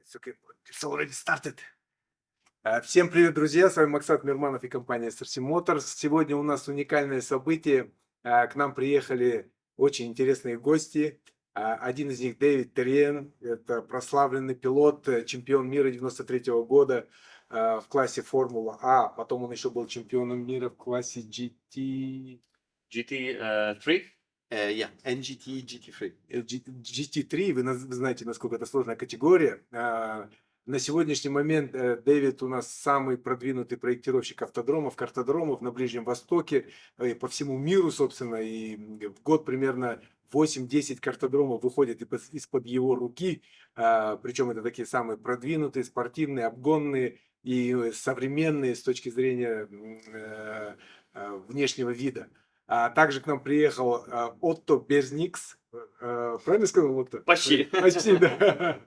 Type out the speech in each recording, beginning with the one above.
It's already started. Всем привет, друзья! С вами Максат Мирманов и компания SRC Motors. Сегодня у нас уникальное событие. К нам приехали очень интересные гости. Один из них Дэвид Terrein. Это прославленный пилот, чемпион мира 93-го года в классе Формула А. Потом он еще был чемпионом мира в классе GT3. Yeah, NGT, GT3. GT3, вы знаете, насколько это сложная категория. На сегодняшний момент Дэвид у нас самый продвинутый проектировщик автодромов, картодромов на Ближнем Востоке, и по всему миру, собственно, и в год примерно 8-10 картодромов выходит из-под его руки, причем это такие самые продвинутые, спортивные, обгонные и современные с точки зрения внешнего вида. Также к нам приехал Otto Birznieks. Правильно сказал, Отто? Почти. Почти, да.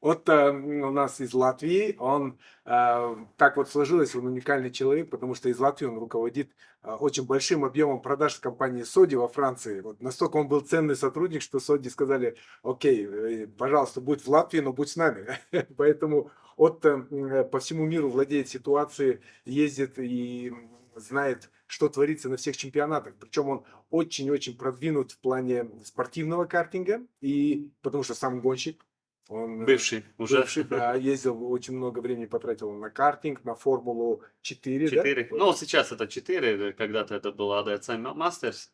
Отто у нас из Латвии. Он так вот сложилось, он уникальный человек, потому что из Латвии он руководит очень большим объемом продаж в компании Sodi во Франции. Вот настолько он был ценный сотрудник, что Sodi сказали: окей, пожалуйста, будь в Латвии, но будь с нами. Поэтому Отто по всему миру владеет ситуацией, ездит и знает, что творится на всех чемпионатах. Причем он очень-очень продвинут в плане спортивного картинга, и потому что сам гонщик. Он Бывший уже. Бывший, да, ездил, очень много времени потратил на картинг, на Формулу 4. 4. Да? Ну, сейчас это 4, когда-то это был ADAC Masters,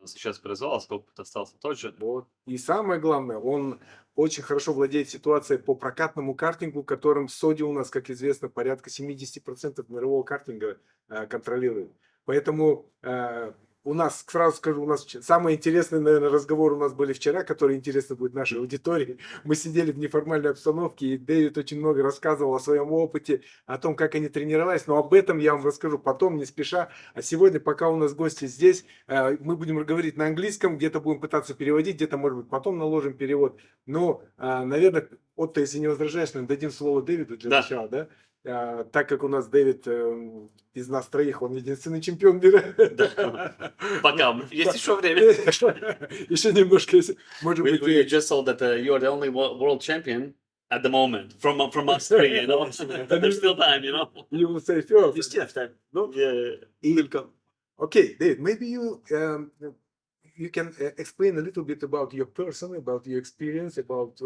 сейчас произвелся, опыт остался тот же. Вот. И самое главное, он очень хорошо владеет ситуацией по прокатному картингу, которым Sodi у нас, как известно, порядка 70% мирового картинга контролирует. Поэтому у нас, сразу скажу, у нас самый интересный, наверное, разговор у нас были вчера, который интересно будет нашей аудитории. Мы сидели в неформальной обстановке, и Дэвид очень много рассказывал о своем опыте, о том, как они тренировались, но об этом я вам расскажу потом, не спеша. А сегодня, пока у нас гости здесь, мы будем говорить на английском, где-то будем пытаться переводить, где-то, может быть, потом наложим перевод. Но, наверное, Отто, если не возражаешь, наверное, дадим слово Дэвиду для начала, да? Так как у нас Дэвид из нас троих, он единственный чемпион мира. Да. Пока. Есть еще время. Еще немножко, может быть. We just saw that you are the only world champion at the moment from us three, you know. There's still time, you know. You will say first. You still have time. No? Yeah. Welcome. Okay, David, maybe you can explain a little bit about your person, about your experience, about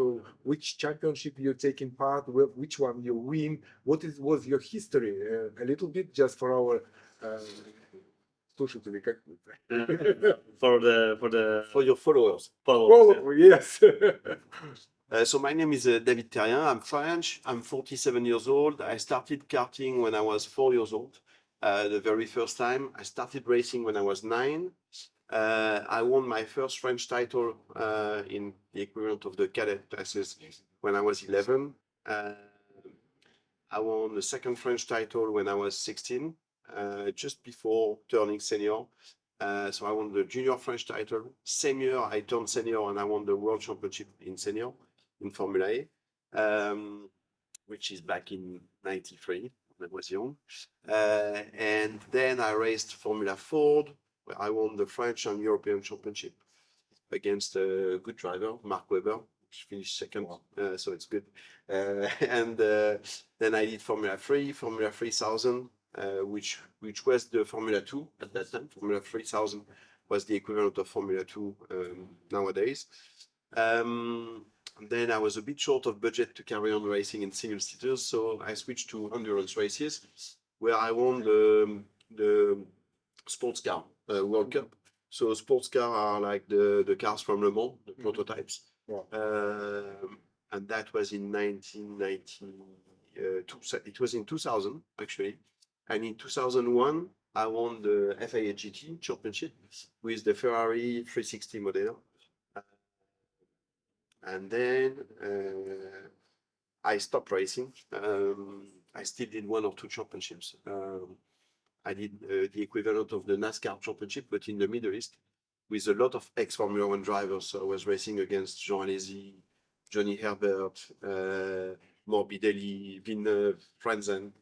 which championship you're taking part, which one you win, was your history, a little bit just for our слушатели, как For your followers. Yes. So my name is David Terrein. I'm French. I'm 47 years old. I started karting when I was 4 years old. The very first time. I started racing when I was 9. I won my first French title in the equivalent of the cadet classes when I was 11. I won the second French title when I was 16, just before turning senior. So I won the junior French title. Same year I turned senior and I won the World Championship in senior in Formula A, which is back in 93 when I was young. And then I raced Formula Ford, where I won the French and European Championship against a good driver, Mark Webber, which finished second, so it's good. And then I did Formula 3, Formula 3000, which was the Formula 2 at that time. Formula 3000 was the equivalent of Formula 2 nowadays. And then I was a bit short of budget to carry on racing in single seaters, so I switched to endurance races, where I won the sports car World Cup. So sports cars are like the cars from Le Mans, the prototypes. And that was in 1992. It was in 2000 actually, and in 2001 I won the FIA GT Championship with the Ferrari 360 Modena. And then I stopped racing. I still did 1 or 2 championships. I did the equivalent of the NASCAR championship, but in the Middle East, with a lot of ex-Formula 1 drivers. So I was racing against Jean Alesi, Johnny Herbert, Morbidelli, Villeneuve, Frenzen,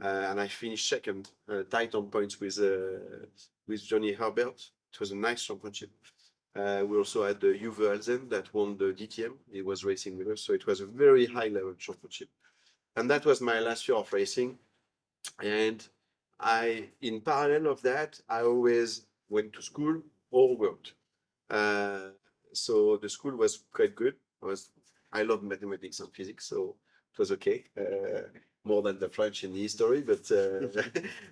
and I finished second, tight on points with Johnny Herbert. It was a nice championship. We also had the Uwe Alzen that won the DTM. He was racing with us, so it was a very high level championship. And that was my last year of racing. And in parallel of that, I always went to school or worked. So the school was quite good. I love mathematics and physics, so it was okay. More than the French in the history, but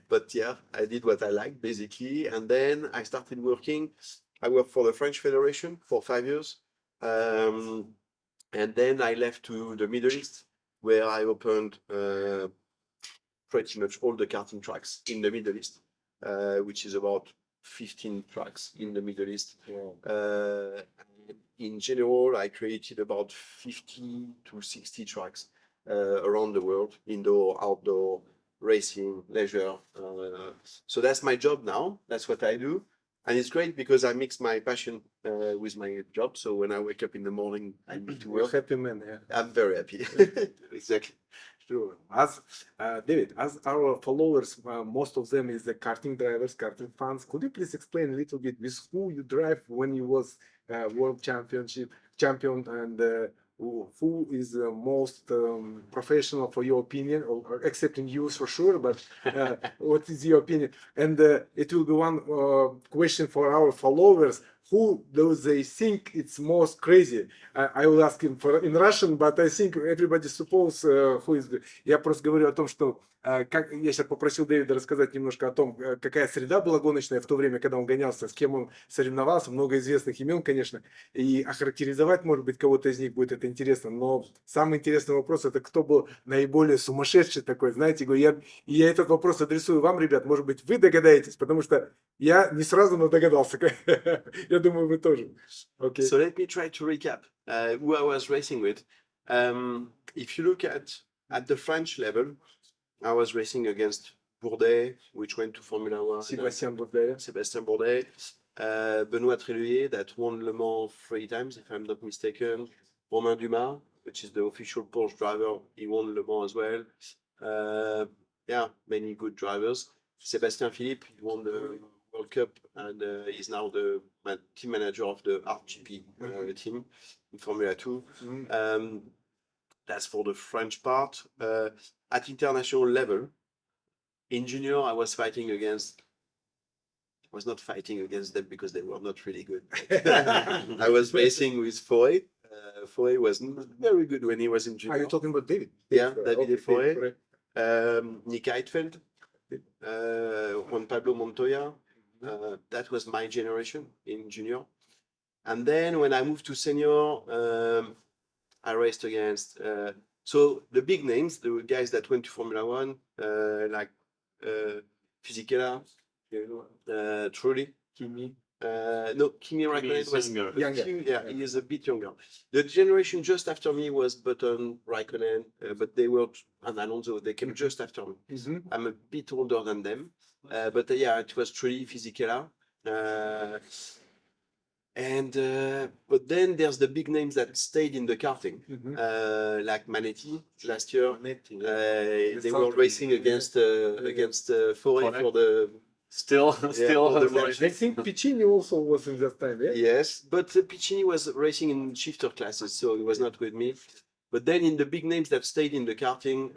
but yeah, I did what I liked basically. And then I started working. I worked for the French Federation for 5 years. And then I left to the Middle East, where I opened pretty much all the karting tracks in the Middle East, which is about 15 tracks in the Middle East. Wow. In general, I created about 50 to 60 tracks around the world, indoor, outdoor, racing, leisure. So that's my job now. That's what I do. And it's great because I mix my passion with my job. So when I wake up in the morning, I need to You're a work. happy man, yeah. I'm very happy. Exactly. Sure. As David, as our followers, most of them is the karting drivers, karting fans. Could you please explain a little bit with who you drive when you was world champion, and who is the most professional for your opinion, or excepting you for sure? But what is your opinion? And it will be one question for our followers. Who do they think it's most crazy? I will ask him in Russian, but I think everybody suppose who is. Я просто говорю о том, что как я сейчас попросил Дэвида рассказать немножко о том, какая среда была гоночная в то время, когда он гонялся, с кем он соревновался, много известных имен, конечно, и охарактеризовать, может быть, кого-то из них будет это интересно. Но самый интересный вопрос — это кто был наиболее сумасшедший такой, знаете, я этот вопрос адресую вам, ребят, может быть, вы догадаетесь, потому что я не сразу, но догадался. Я думаю, вы тоже. Okay. So let me try to recap who I was racing with. If you look at the French level, I was racing against Bourdet, which went to Formula One. Sébastien Bourdais. Sébastien Bourdet. Benoît Tréluyer, that won Le Mans 3 times, if I'm not mistaken. Romain Dumas, which is the official Porsche driver, he won Le Mans as well. Yeah, many good drivers. Sébastien Philippe, he won the World Cup and is now the team manager of the RGP team in Formula 2. That's for the French part. At international level, in junior, I was not fighting against them because they were not really good. I was racing with Foy. Foy was not very good when he was in junior. Are you talking about David? Yeah, David Okay, Foy. correct. Nick Heidfeld, Juan Pablo Montoya. That was my generation in junior. And then when I moved to senior, I raced against so the big names, the guys that went to Formula One, like Fisichella, Trulli. Kimi. No, Kimi Raikkonen was Younger. yeah, he is a bit younger. The generation just after me was Button, Raikkonen, but they were, and Alonso, they came just after me. I'm a bit older than them, but yeah, it was Trulli, Fisichella. But then there's the big names that stayed in the karting, like Manetti last year. They were racing against Foray for the Still. for the I think Piccini also was in that time, yeah? Yes, but Piccini was racing in shifter classes, so he was not with me. But then in the big names that stayed in the karting,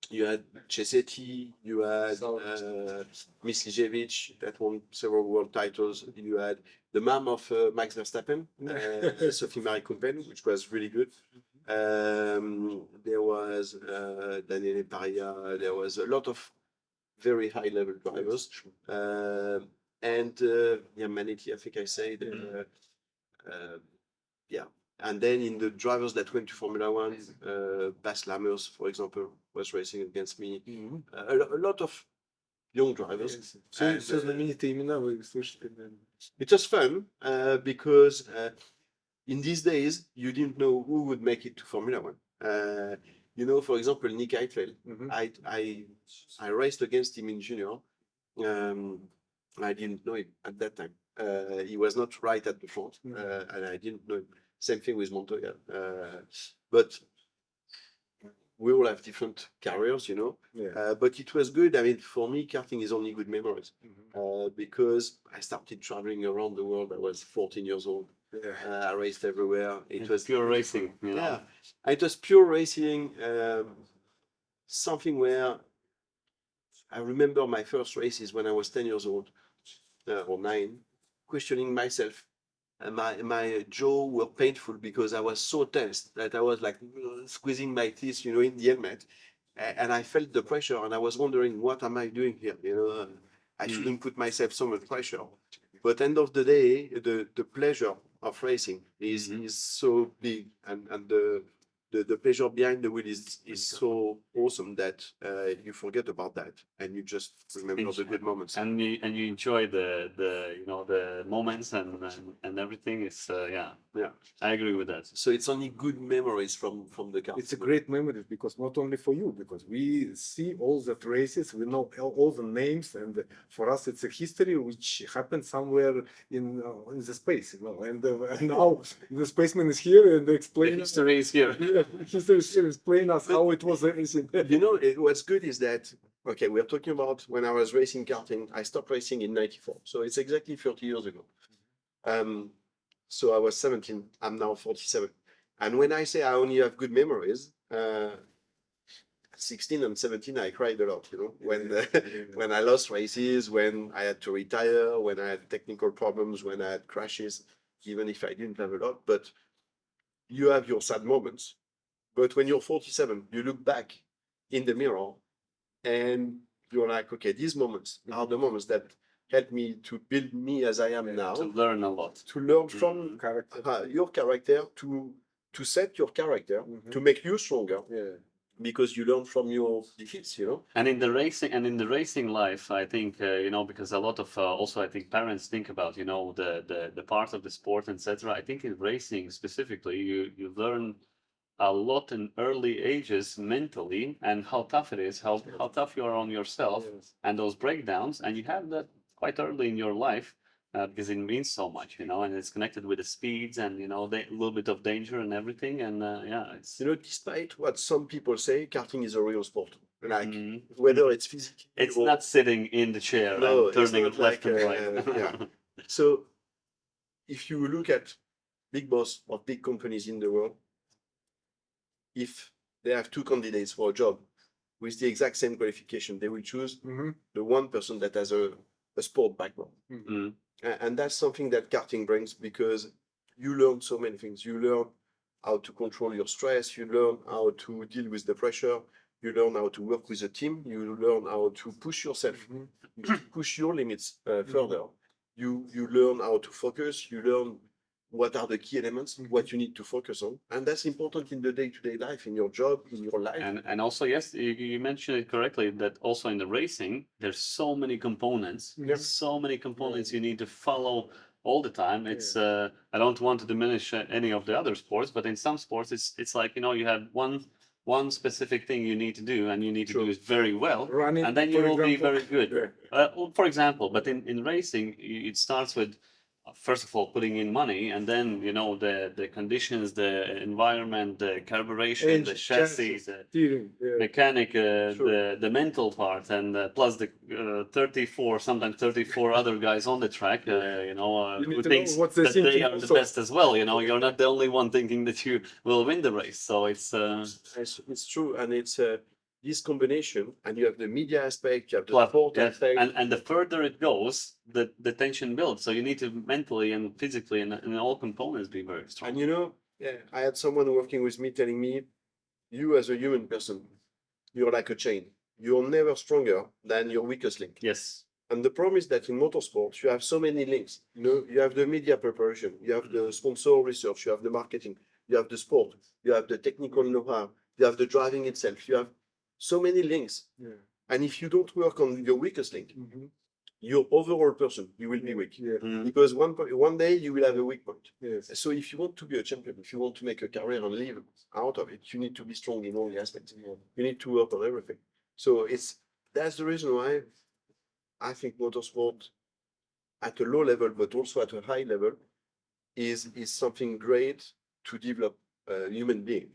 you had Cesetti, you had Mislijevic that won several world titles. You had the mom of Max Verstappen, Sophie Marie Kumpen, which was really good. There was Daniele Paria. There was a lot of very high level drivers. And Manetti, I think I said. Yeah. And then in the drivers that went to Formula One, Bas Lammers, for example, was racing against me. A lot of young drivers. Все знаменитые имена вы слышите, наверное. It was fun because in these days, you didn't know who would make it to Formula One. You know, for example, Nick Heidfeld. I raced against him in junior. I didn't know him at that time. He was not right at the front, and I didn't know him. Same thing with Montoya. But we all have different careers, you know. Yeah. But it was good. I mean, for me, karting is only good memories Mhm. because I started traveling around the world. I was 14 years old. Yeah. I raced everywhere. It was pure racing, you know. yeah, it was pure racing. Something where I remember my first races when I was 10 years old or 9, questioning myself. And my jaw were painful because I was so tense that I was like squeezing my teeth, you know, in the helmet. And I felt the pressure and I was wondering, what am I doing here? You know, I shouldn't put myself so much pressure. But end of the day, the pleasure of racing is so big, and the pleasure behind the wheel is so awesome that you forget about that and you just remember the good moments. And you enjoy the you know the moments and everything. It's Yeah. I agree with that. So it's only good memories from the car. It's a great memory because not only for you, because we see all the races, we know all the names, and for us it's a history which happened somewhere in the space, you know. And now the spaceman is here and The explain history is here. history is here, explain us how it was everything. You know, what's good is that, okay, we're talking about when I was racing karting. I stopped racing in 94. So it's exactly 30 years ago. So I was 17. I'm now 47. And when I say I only have good memories, 16 and 17, I cried a lot, you know, when I lost races, when I had to retire, when I had technical problems, when I had crashes, even if I didn't have a lot. But you have your sad moments. But when you're 47, you look back in the mirror and you're like, okay, these moments are the moments that helped me to build me as I am now. To learn a lot. To learn from Character. your character, to set your character, to make you stronger. Yeah. Because you learn from your defeats, you know. And in the racing life, I think you know, because a lot of also I think parents think about, you know, the part of the sport, etc. I think in racing specifically, you learn a lot in early ages mentally, and how tough it is, how tough you are on yourself, Yes. and those breakdowns, and you have that quite early in your life. Because it means so much, you know, and it's connected with the speeds and, you know, a little bit of danger and everything. And yeah, it's, You know, despite what some people say, karting is a real sport. Like Mhm. whether it's physical, It's not sitting in the chair no, and turning it's it not left like, and right. yeah. So if you look at big boss of big companies in the world, if they have 2 candidates for a job with the exact same qualification, they will choose the one person that has a sport background. Mm. And that's something that karting brings, because you learn so many things. You learn how to control your stress. You learn how to deal with the pressure. You learn how to work with a team. You learn how to push yourself, push your limits further. You learn how to focus. You learn what are the key elements, what you need to focus on. And that's important in the day-to-day life, in your job, in your life. And also, yes, you mentioned it correctly that also in the racing, there's so many components, so many components you need to follow all the time. It's I don't want to diminish any of the other sports, but in some sports, it's like, you know, you have one specific thing you need to do, and you need to do it very well, Running, and then you for will be example. very good. For example, but in racing, it starts with first of all putting in money, and then, you know, the conditions, the environment, the carburation, the chassis, the steering, mechanic, the mental part, and plus the 34, sometimes 34 other guys on the track, you know, You need who to know thinks what they're that they thinking are the also. best as well. You know, you're not the only one thinking that you will win the race. So it's It's true, and it's this combination, and you have the media aspect, you have the plus, sport yeah, aspect. and the further it goes, the tension builds. So you need to mentally and physically and in all components be very strong. And you know, I had someone working with me telling me, you as a human person, you're like a chain. You're never stronger than your weakest link. Yes. And the problem is that in motorsports, you have so many links. You know, you have the media preparation, you have the sponsor research, you have the marketing, you have the sport, you have the technical know-how, you have the driving itself. You have so many links. And if you don't work on your weakest link, your overall person, you will be weak. Because one day you will have a weak point. So if you want to be a champion, if you want to make a career and live out of it, you need to be strong in all the aspects. You need to work on everything. So that's the reason why I think motorsport at a low level, but also at a high level, is something great to develop a human being.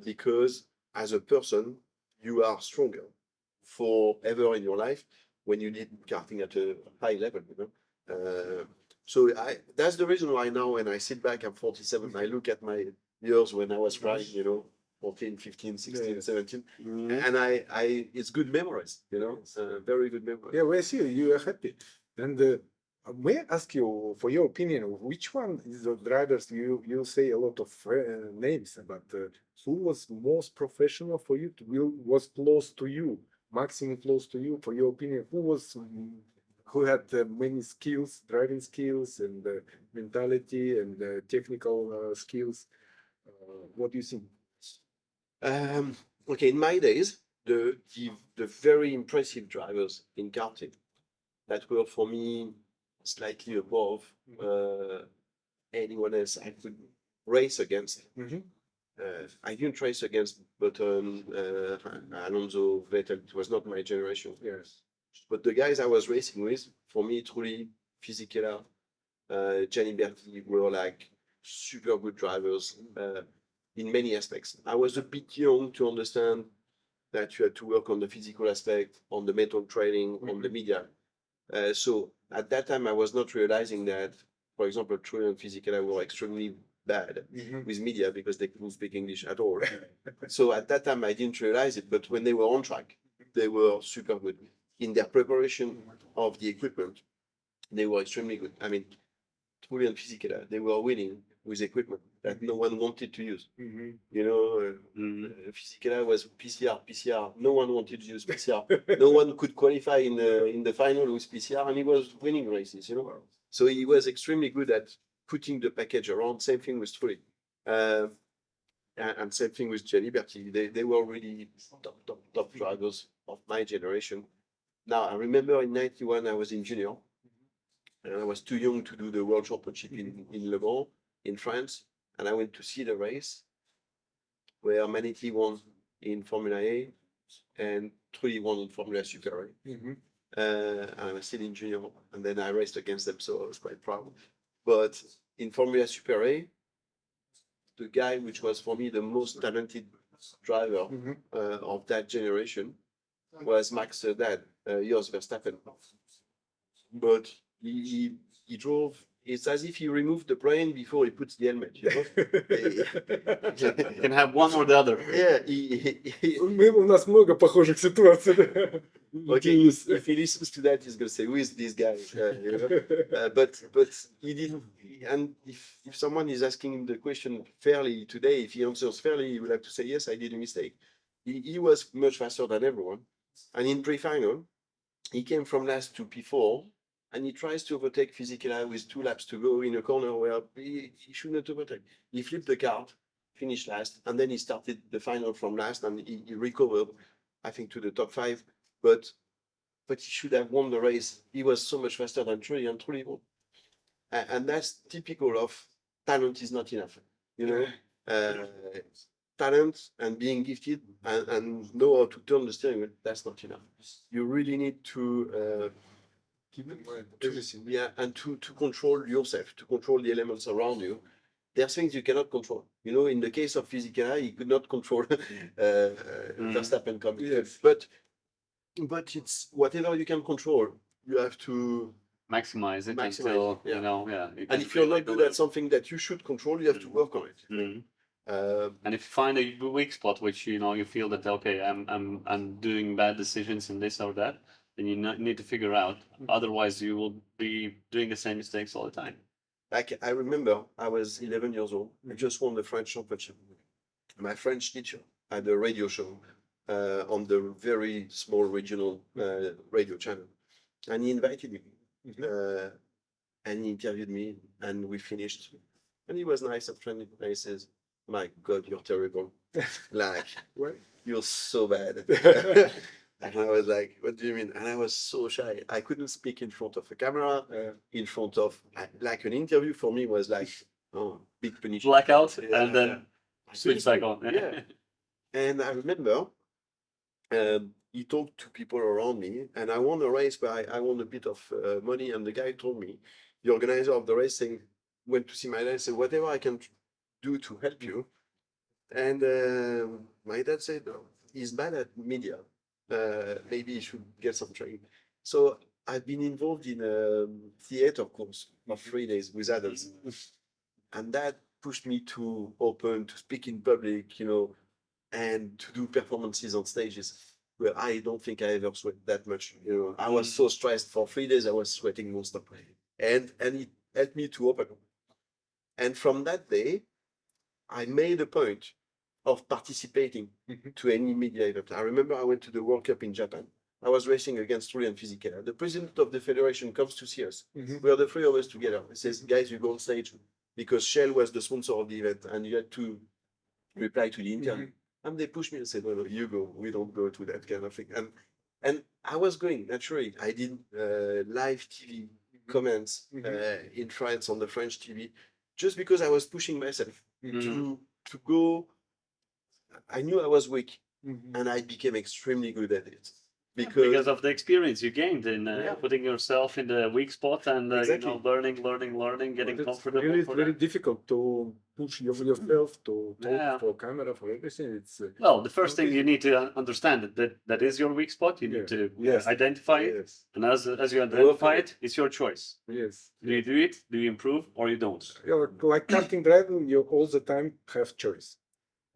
Because as a person, you are stronger forever in your life when you did karting at a high level, you know. So that's the reason why now when I sit back, I'm 47, I look at my years when I was trying, you know, 14, 15, 16, 17, and it's good memories, you know, very good memories. Yeah, we see you are happy. And may I ask you for your opinion, which one is the drivers you say a lot of names, but who was most professional for you, was close to you, maximum close to you, for your opinion, who had many skills, driving skills and mentality and technical skills? What do you think? Okay, in my days, the very impressive drivers in karting that were for me slightly above anyone else I could race against. I didn't race against Button, Alonso, Vettel. It was not my generation. Yes. But the guys I was racing with, for me, truly, Fisichella, Gianni Berti were like super good drivers in many aspects. I was a bit young to understand that you had to work on the physical aspect, on the mental training, on the media. So at that time, I was not realizing that, for example, Troy and Fisichella were extremely bad with media because they couldn't speak English at all. So at that time, I didn't realize it. But when they were on track, they were super good. In their preparation of the equipment, they were extremely good. I mean, Troy and Fisichella, they were winning with equipment that no one wanted to use. You know, Fisichella was PCR. No one wanted to use PCR. No one could qualify in the final with PCR, and he was winning races. You know, so he was extremely good at putting the package around. Same thing with Troy, and same thing with Gianni Berti. They were really top drivers of my generation. Now I remember in '91 I was in junior, and I was too young to do the World Championship in Le Mans in France, and I went to see the race where Manetti won in Formula A and Trulli won in Formula Super A. And I was still in junior, and then I raced against them, so I was quite proud. But in Formula Super A, the guy which was for me the most talented driver of that generation was Max dad, Jos Verstappen. But he drove. It's as if he removed the brain before he puts the helmet. You know? You can have one or the other. Yeah, У нас много похожих ситуаций. okay. If he listens to that, he's gonna say, "Who is this guy?" You know? But he didn't. And if someone is asking him the question fairly today, if he answers fairly, he will have to say, "Yes, I did a mistake." He was much faster than everyone, and in pre-final, he came from last to P4. And he tries to overtake Fisichella with 2 laps to go in a corner where he should not overtake. He flipped the cart, finished last, and then he started the final from last, and he recovered, I think, to the top 5. But he should have won the race. He was so much faster than Trulli, and Trulli won. And that's typical of talent is not enough. You know, talent and being gifted and know how to turn the steering wheel, that's not enough. You really need to and to control yourself, to control the elements around you. There are things you cannot control. You know, in the case of Fisichella, he could not control Verstappen coming. Yes. But it's whatever you can control, you have to Maximize it Maximize until it, yeah. you know, yeah. You and can if you're really not good do at something that you should control, you have to work on it. And if you find a weak spot, which you know you feel that okay, I'm doing bad decisions in this or that, then you need to figure out. Otherwise, you will be doing the same mistakes all the time. Like I remember, I was 11 years old. I just won the French championship. My French teacher had a radio show on the very small regional radio channel, and he invited me, and he interviewed me, and we finished. And he was nice and friendly. And he says, "My God, you're terrible. Like, you're so bad." And I was like, "What do you mean?" And I was so shy. I couldn't speak in front of a camera, in front of, like an interview for me was like, oh, big punishment. Blackout and then switch back on. Yeah. And I remember he talked to people around me, and I won a race where I won a bit of money. And the guy told me, the organizer of the race went to see my dad and said, "Whatever I can do to help you, And my dad said, "Oh, he's bad at media. Maybe he should get some training." So I've been involved in a theater course of 3 days with adults. And that pushed me to open, to speak in public, and to do performances on stages where I don't think I ever sweat that much. I was so stressed for 3 days, I was sweating nonstop. And it helped me to open. And from that day, I made a point of participating to any media event. I remember I went to the World Cup in Japan. I was racing against Terrein Physical. The president of the federation comes to see us. We are the three of us together. He says, "Guys, you go on stage," because Shell was the sponsor of the event, and you had to reply to the interview. And they pushed me and said, "No, you go. We don't go to that kind of thing." And I was going naturally. I did live TV comments in France on the French TV, just because I was pushing myself to go. I knew I was weak, and I became extremely good at it. Because of the experience you gained in putting yourself in the weak spot and Exactly. learning, getting comfortable. Really, it's for very that. difficult to push yourself to talk for camera, for everything. It's Well, the first thing you need to understand that is your weak spot. You need to identify it, yes, and as you identify it, it's your choice. yes. Do you do it? Do you improve, or you don't? Like karting driving, you all the time have choice.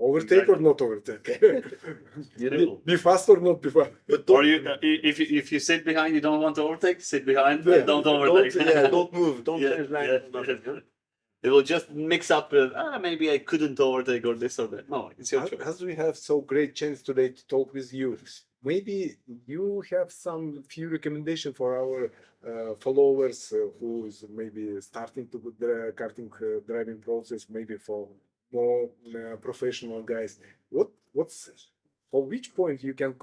Overtake or not overtake. Be fast or not be fast. Or if you sit behind, you don't want to overtake. Sit behind, and don't overtake. Don't move. Don't change line. It will just mix up. Maybe I couldn't overtake or this or that. No, it's your choice. As we have so great chance today to talk with you, maybe you have some few recommendation for our followers who is maybe starting to do the karting driving process, maybe for more professional guys. What's for which point you can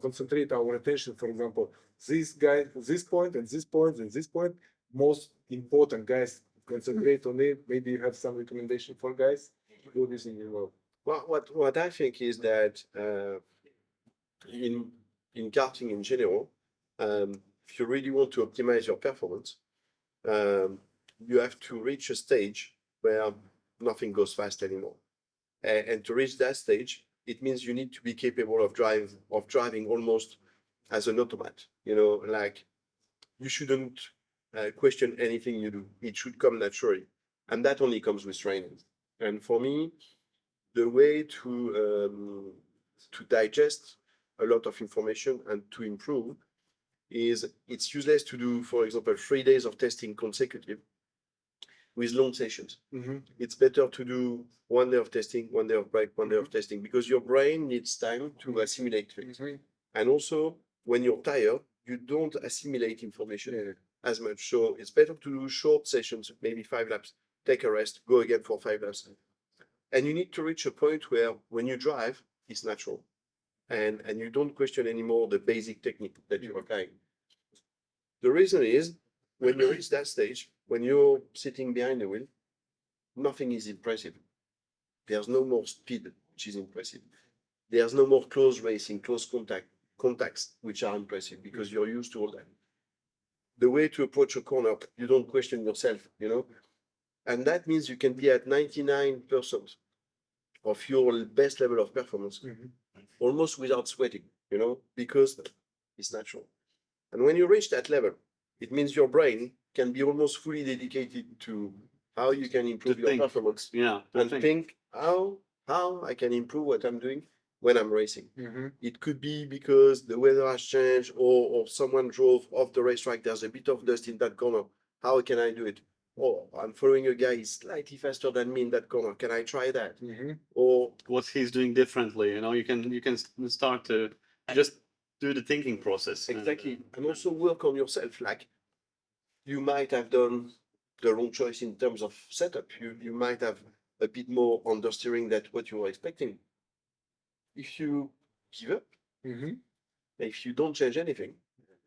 concentrate our attention? For example, this guy, this point, and this point, and this point, most important guys concentrate on it. Maybe you have some recommendation for guys do this in your world. Well, what I think is that in karting in general, if you really want to optimize your performance, you have to reach a stage where nothing goes fast anymore. And to reach that stage, it means you need to be capable of driving almost as an automat. Like you shouldn't question anything you do. It should come naturally, and that only comes with training. And for me, the way to digest a lot of information and to improve is it's useless to do, for example, 3 days of testing consecutive with long sessions. It's better to do 1 day of testing, 1 day of break, 1 day of testing, because your brain needs time to assimilate things. And also, when you're tired, you don't assimilate information as much. So it's better to do short sessions, maybe 5 laps, take a rest, go again for 5 laps. And you need to reach a point where when you drive, it's natural. And you don't question anymore the basic technique that you're applying. The reason is, when you reach that stage, when you're sitting behind the wheel, nothing is impressive. There's no more speed, which is impressive. There's no more close racing, close contacts, which are impressive because you're used to all that. The way to approach a corner, you don't question yourself, and that means you can be at 99% of your best level of performance, almost without sweating, because it's natural. And when you reach that level, it means your brain can be almost fully dedicated to how you can improve your performance. And think how I can improve what I'm doing when I'm racing. It could be because the weather has changed or someone drove off the racetrack. There's a bit of dust in that corner. How can I do it? Or I'm following a guy, he's slightly faster than me in that corner. Can I try that? Or what he's doing differently. You can start to just do the thinking process. Exactly. And also work on yourself. Like you might have done the wrong choice in terms of setup. You might have a bit more understeering than what you were expecting. If you give up, if you don't change anything,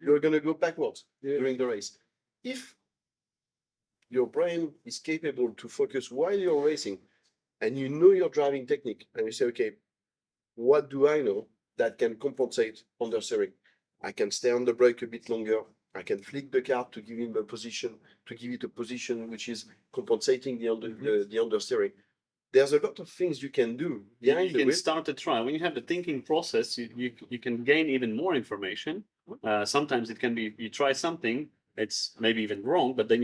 you're going to go backwards during the race. If your brain is capable to focus while you're racing and you know your driving technique and you say, okay, what do I know that can compensate understeering? I can stay on the brake a bit longer. I can flick the car to give him a position, to give it a position which is compensating the understeering. there's a lot of things you can do behind You the can wheel. start to try. When you have the thinking process, you can gain even more information. Sometimes it can be you try something, it's maybe even wrong, but then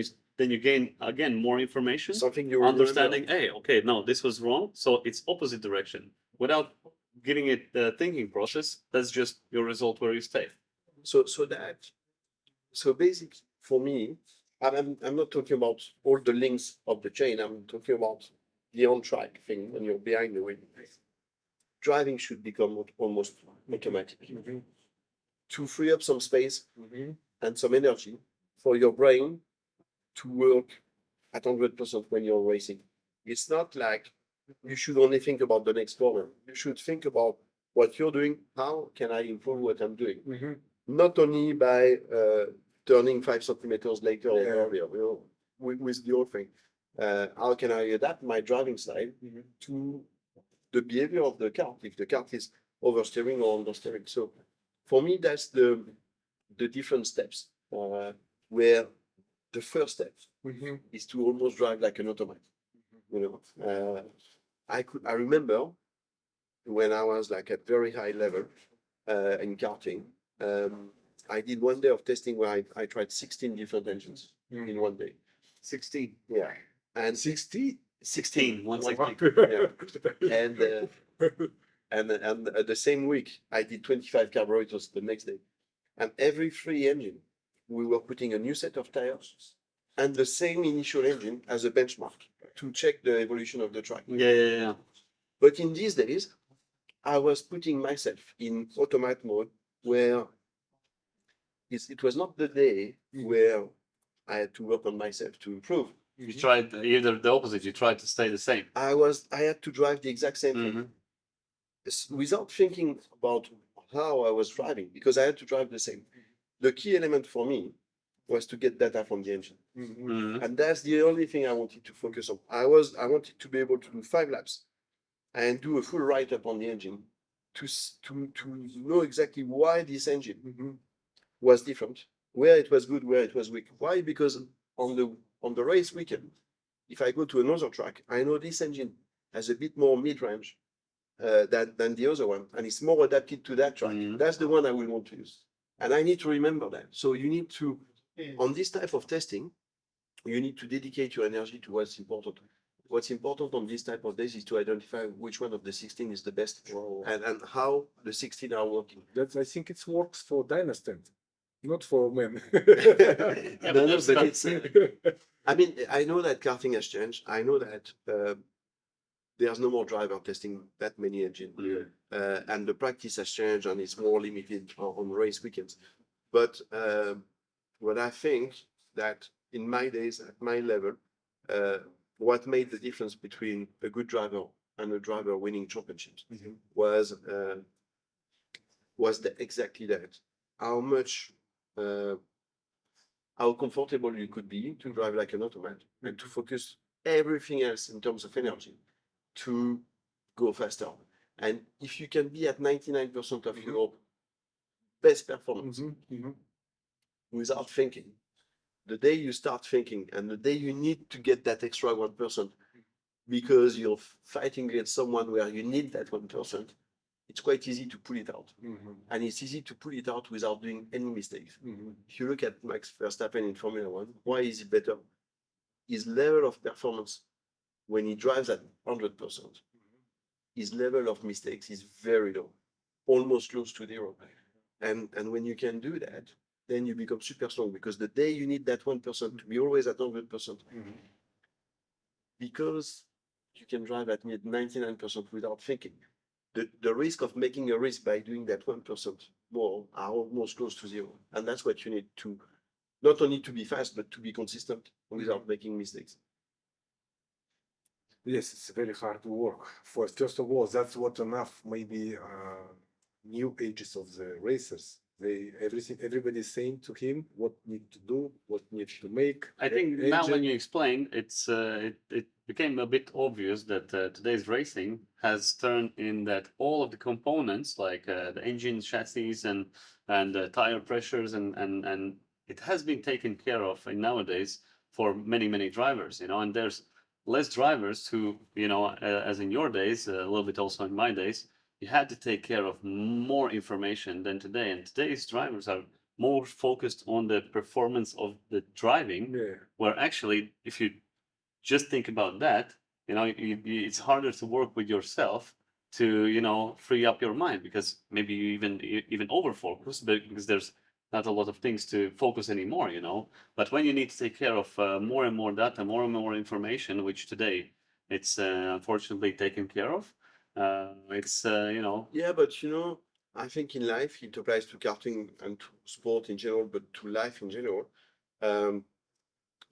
you gain again more information. Something you Understanding, hey, okay, no, this was wrong, so it's opposite direction. Without giving it the thinking process, that's just your result where you stay. So basically for me, I'm not talking about all the links of the chain. I'm talking about the on-track thing when you're behind the wheel. Driving should become almost automatic to free up some space and some energy for your brain to work at 100% when you're racing. It's not like you should only think about the next corner. You should think about what you're doing. How can I improve what I'm doing? Not only by turning 5 centimeters later or earlier, with the old thing. How can I adapt my driving style to the behavior of the kart, if the kart is oversteering or understeering? So for me, that's the different steps, where the first step is to almost drive like an automatic. I remember when I was like at very high level in karting, I did one day of testing where I tried 16 different engines in one day. 16. Yeah. And 60? 16. One Wow. second. Yeah. And the same week, I did 25 carburetors the next day. And every free engine, we were putting a new set of tires and the same initial engine as a benchmark to check the evolution of the track. Yeah. But in these days, I was putting myself in automatic mode where it was not the day where I had to work on myself to improve. You tried either the opposite. You tried to stay the same. I had to drive the exact same thing without thinking about how I was driving, because I had to drive the same. The key element for me was to get data from the engine. And that's the only thing I wanted to focus on. I wanted to be able to do 5 laps and do a full write-up on the engine to know exactly why this engine was different, where it was good, where it was weak. Why? Because on the race weekend, if I go to another track, I know this engine has a bit more mid-range than the other one, and it's more adapted to that track. That's the one I will want to use. And I need to remember that. So you need to, on this type of testing, you need to dedicate your energy to what's important. What's important on this type of days is to identify which one of the 16 is the best and how the 16 are working. I think it works for Dynasty, not for men. No, but it's. I mean, I know that karting has changed. I know that there's no more driver testing that many engines, and the practice has changed and it's more limited on race weekends. But what I think that in my days at my level, what made the difference between a good driver and a driver winning championships was exactly that. How much, how comfortable you could be to drive like an automatic and to focus everything else in terms of energy to go faster. And if you can be at 99% of your best performance without thinking, the day you start thinking and the day you need to get that extra 1% because you're fighting against someone where you need that 1%, it's quite easy to pull it out. And it's easy to pull it out without doing any mistakes. If you look at Max Verstappen in Formula One, why is it better? His level of performance when he drives at 100%, his level of mistakes is very low, almost close to 0. And when you can do that, then you become super strong, because the day you need that 1% to be always at 100%, because you can drive at 99% without thinking. The risk of making a risk by doing that 1% more are almost close to 0. And that's what you need to, not only to be fast, but to be consistent without making mistakes. Yes, it's very hard work. First of all, that's what enough maybe new ages of the racers. Everybody's saying to him what need to do, what needs to make. I think now when you explain, it became a bit obvious that today's racing has turned in that all of the components, like the engine, chassis, and tire pressures, and it has been taken care of nowadays for many drivers, and there's less drivers who, as in your days, a little bit also in my days, you had to take care of more information than today. And today's drivers are more focused on the performance of the driving, Yeah. where actually, if you just think about that, it's harder to work with yourself to, free up your mind, because maybe you even over focus because there's not a lot of things to focus anymore. But when you need to take care of more and more data, more and more information, which today it's unfortunately taken care of, Yeah, but I think in life it applies to karting and to sport in general, but to life in general.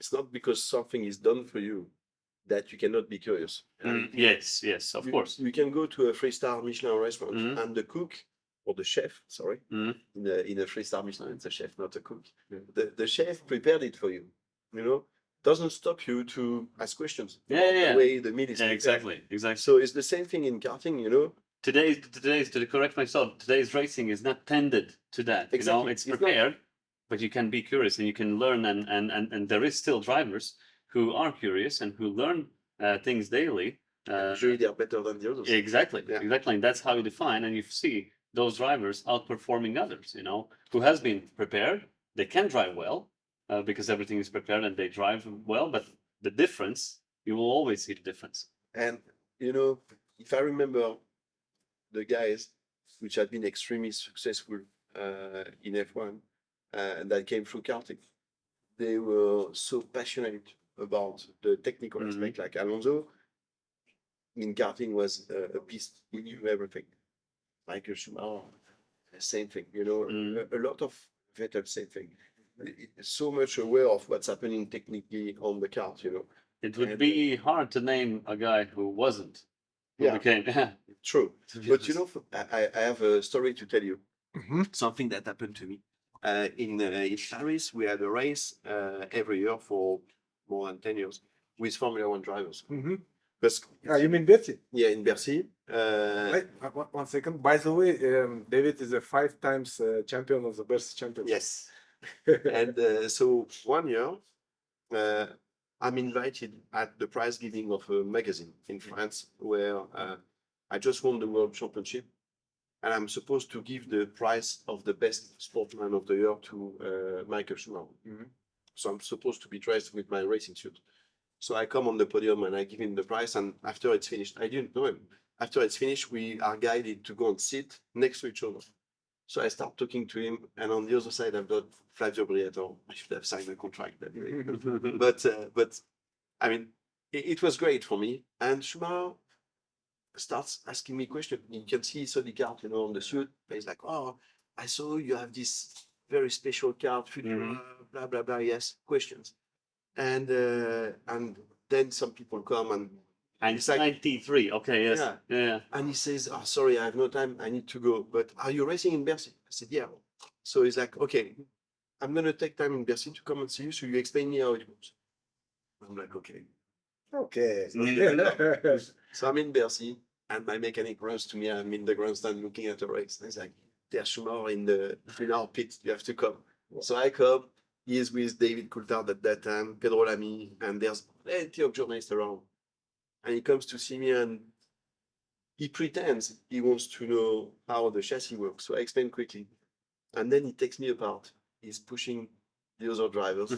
It's not because something is done for you that you cannot be curious. Yes, of course. You can go to a 3-star Michelin restaurant, Mhm. and the cook or the chef, sorry, Mhm. in a 3-star Michelin, it's a chef, not a cook. The chef prepared it for you. Doesn't stop you to ask questions Yeah, about yeah, yeah. the way the meal is Yeah, prepared. exactly. So it's the same thing in karting. Today's to correct myself, today's racing is not tended to that. Exactly. It's It's not- prepared, but you can be curious and you can learn, and there is still drivers who are curious and who learn things daily. Usually they are better than the others. Exactly, Yeah. exactly, and that's how you define, and you see those drivers outperforming others. Who has been prepared. They can drive well because everything is prepared and they drive well. But the difference, you will always see the difference. And if I remember the guys which had been extremely successful in F1 and that came through karting, they were so passionate about the technical Mhm. aspect. Like Alonso in karting was a beast. He knew everything. Michael Schumacher, same thing. Mhm. A lot of Vettel, same thing. So much aware of what's happening technically on the kart. It would And, be hard to name a guy who wasn't. Who Yeah. became. True. To be But honest. I have a story to tell you. Mhm. Something that happened to me. In Paris, we had a race every year for more than 10 years with Formula One drivers. Mhm. Because, You mean Bertie? yeah, in Bercy. One second. By the way, David is a 5 times champion of the Bercy Championship. Yes. And so one year, I'm invited at the prize giving of a magazine in France where I just won the World Championship. And I'm supposed to give the prize of the best sportsman of the year to Michael Schumacher. Mhm. So I'm supposed to be dressed with my racing suit. So I come on the podium and I give him the prize. And after it's finished, I didn't know him. After it's finished, we are guided to go and sit next to each other. So I start talking to him, and on the other side, I've got Flavio Briatore. I should have signed a contract that day. But I mean, it was great for me. And Schumacher starts asking me questions. You can see Sodi card, on the suit. He's like, "Oh, I saw you have this very special card, Futura, blah blah blah." Yes, questions. And then some people come and And it's like, 93. Okay, yes. Yeah. Yeah. and he says, "Oh, sorry, I have no time. I need to go. But are you racing in Bercy?" I said, "Yeah." So he's like, "Okay, I'm gonna take time in Bercy to come and see you. So you explain me how it goes." I'm like, "Okay." Okay. So I'm in Bercy, and my mechanic runs to me. I'm in the grandstand looking at the race. And he's like, "There's Schumacher in our pit. You have to come." So I come. He is with David Coulthard at that time, Pedro Lamy, and there's plenty of journalists around. And he comes to see me, and he pretends he wants to know how the chassis works. So I explain quickly. And then he takes me apart. He's pushing the other drivers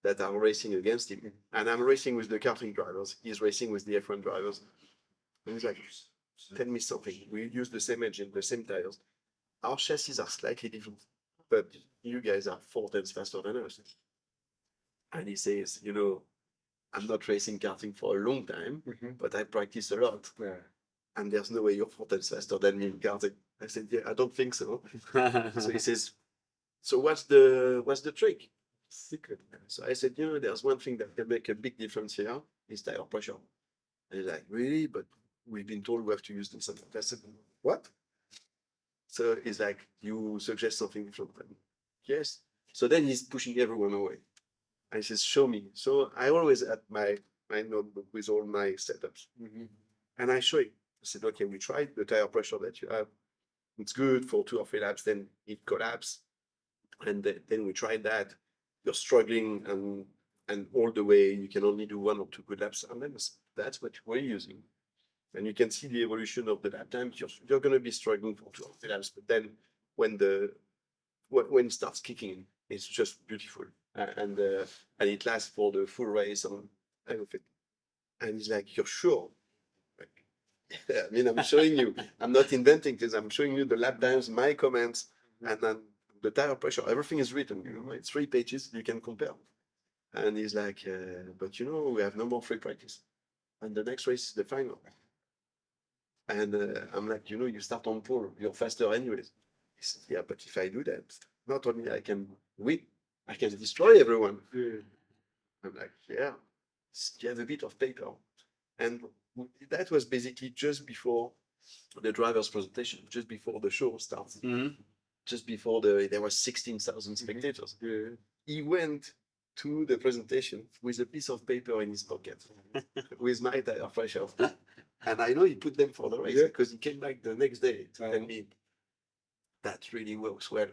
that are racing against him. And I'm racing with the karting drivers. He's racing with the F1 drivers. And he's like, "Tell me something. We use the same engine, the same tires. Our chassis are slightly different, but you guys are 4 times faster than us." And he says, "I'm not racing karting for a long time, Mhm. but I practice a lot. Yeah. And there's no way you're 4 times faster than me in karting." I said, "Yeah, I don't think so." So he says, "So what's the trick?" Secret. So I said, "There's one thing that can make a big difference here is tire pressure." And he's like, "Really? But we've been told we have to use this." I said, "What?" So he's like, "You suggest something different then?" "Yes." So then he's pushing everyone away. And he says, "Show me." So I always had my notebook with all my setups. Mhm. And I show him. I said, "Okay, we tried the tire pressure that you have. It's good for 2 or 3 laps, then it collapses. And then we tried that. You're struggling, and and all the way you can only do 1 or 2 good laps, and then that's what we're using. And you can see the evolution of the lap times. You're going to be struggling for 2 or 3 laps, but then when it starts kicking in, it's just beautiful, and it lasts for the full race and everything. And it's like, you're sure? Like, I mean, I'm showing you. I'm not inventing this. I'm showing you the lap times, my comments, and then the tire pressure. Everything is written. You know, it's 3 pages. You can compare. And he's like, but you know, we have no more free practice, and the next race is the final. And I'm like, you know, you start on pole, you're faster anyways. He says, yeah, but if I do that, not only I can win, I can destroy everyone. I'm like, yeah, you have a bit of paper. And that was basically just before the driver's presentation, just before the show starts, just before there was 16,000 spectators. He went to the presentation with a piece of paper in his pocket with my tire pressure. And I know he put them for the race because he came back the next day to tell me that really works well.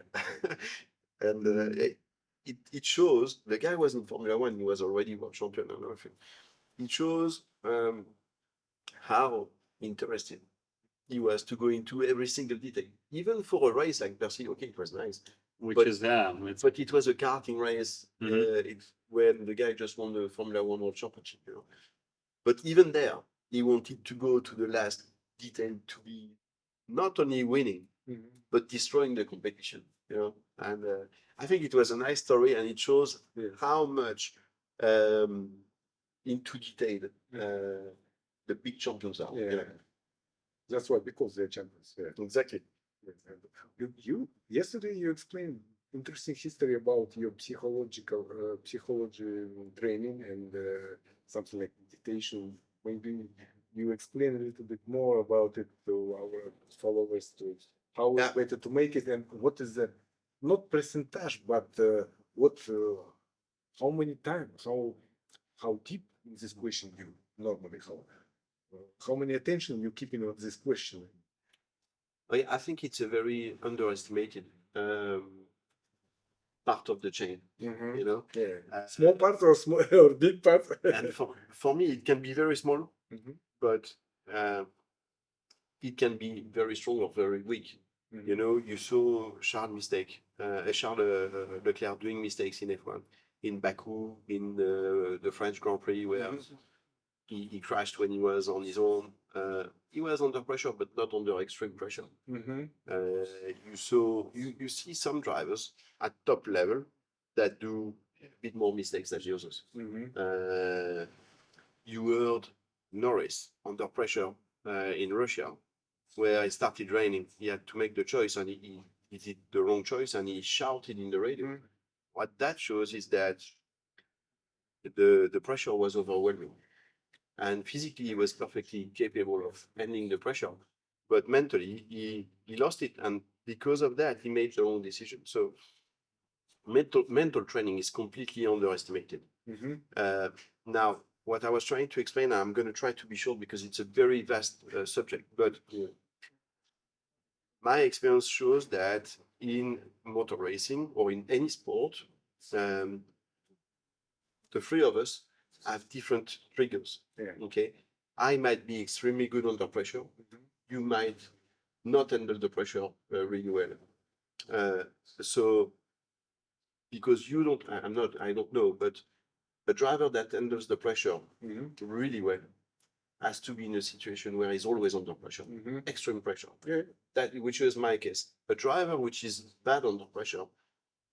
And it shows the guy was in Formula One, he was already world champion and everything. It shows how interested he was to go into every single detail. Even for a race like Birznieks, okay, it was nice. But it was a karting race when the guy just won the Formula One World Championship, you know. But even there, he wanted to go to the last detail to be not only winning, but destroying the competition, you know. And I think it was a nice story, and it shows how much into detail the big champions are. Yeah. That's why, because they're champions. Yeah. Exactly. You yesterday you explained interesting history about your psychology training and something like meditation. Maybe you explain a little bit more about it to our followers, to how it's better to make it, and what is the not percentage, but how many times, how deep in this question you normally how many attention you keeping on this question? I think it's a very underestimated part of the chain, you know. Small part or small or big part. And for me, it can be very small, but it can be very strong or very weak. You know, you saw Charles Leclerc doing mistakes in F1, in Baku, in the French Grand Prix, where he crashed when he was on his own. He was under pressure, but not under extreme pressure. You see some drivers at top level that do a bit more mistakes than the others. You heard Norris under pressure in Russia, where it started raining. He had to make the choice, and he did the wrong choice, and he shouted in the radio. What that shows is that the pressure was overwhelming. And physically, he was perfectly capable of handling the pressure. But mentally, he lost it. And because of that, he made the wrong decision. So mental training is completely underestimated. Now, what I was trying to explain, I'm going to try to be short because it's a very vast subject. But my experience shows that in motor racing or in any sport, the three of us have different triggers. Okay, I might be extremely good under pressure. You might not handle the pressure really well. So because you don't, I don't know, but a driver that handles the pressure really well has to be in a situation where he's always under pressure, extreme pressure. That which is my case. A driver which is bad under pressure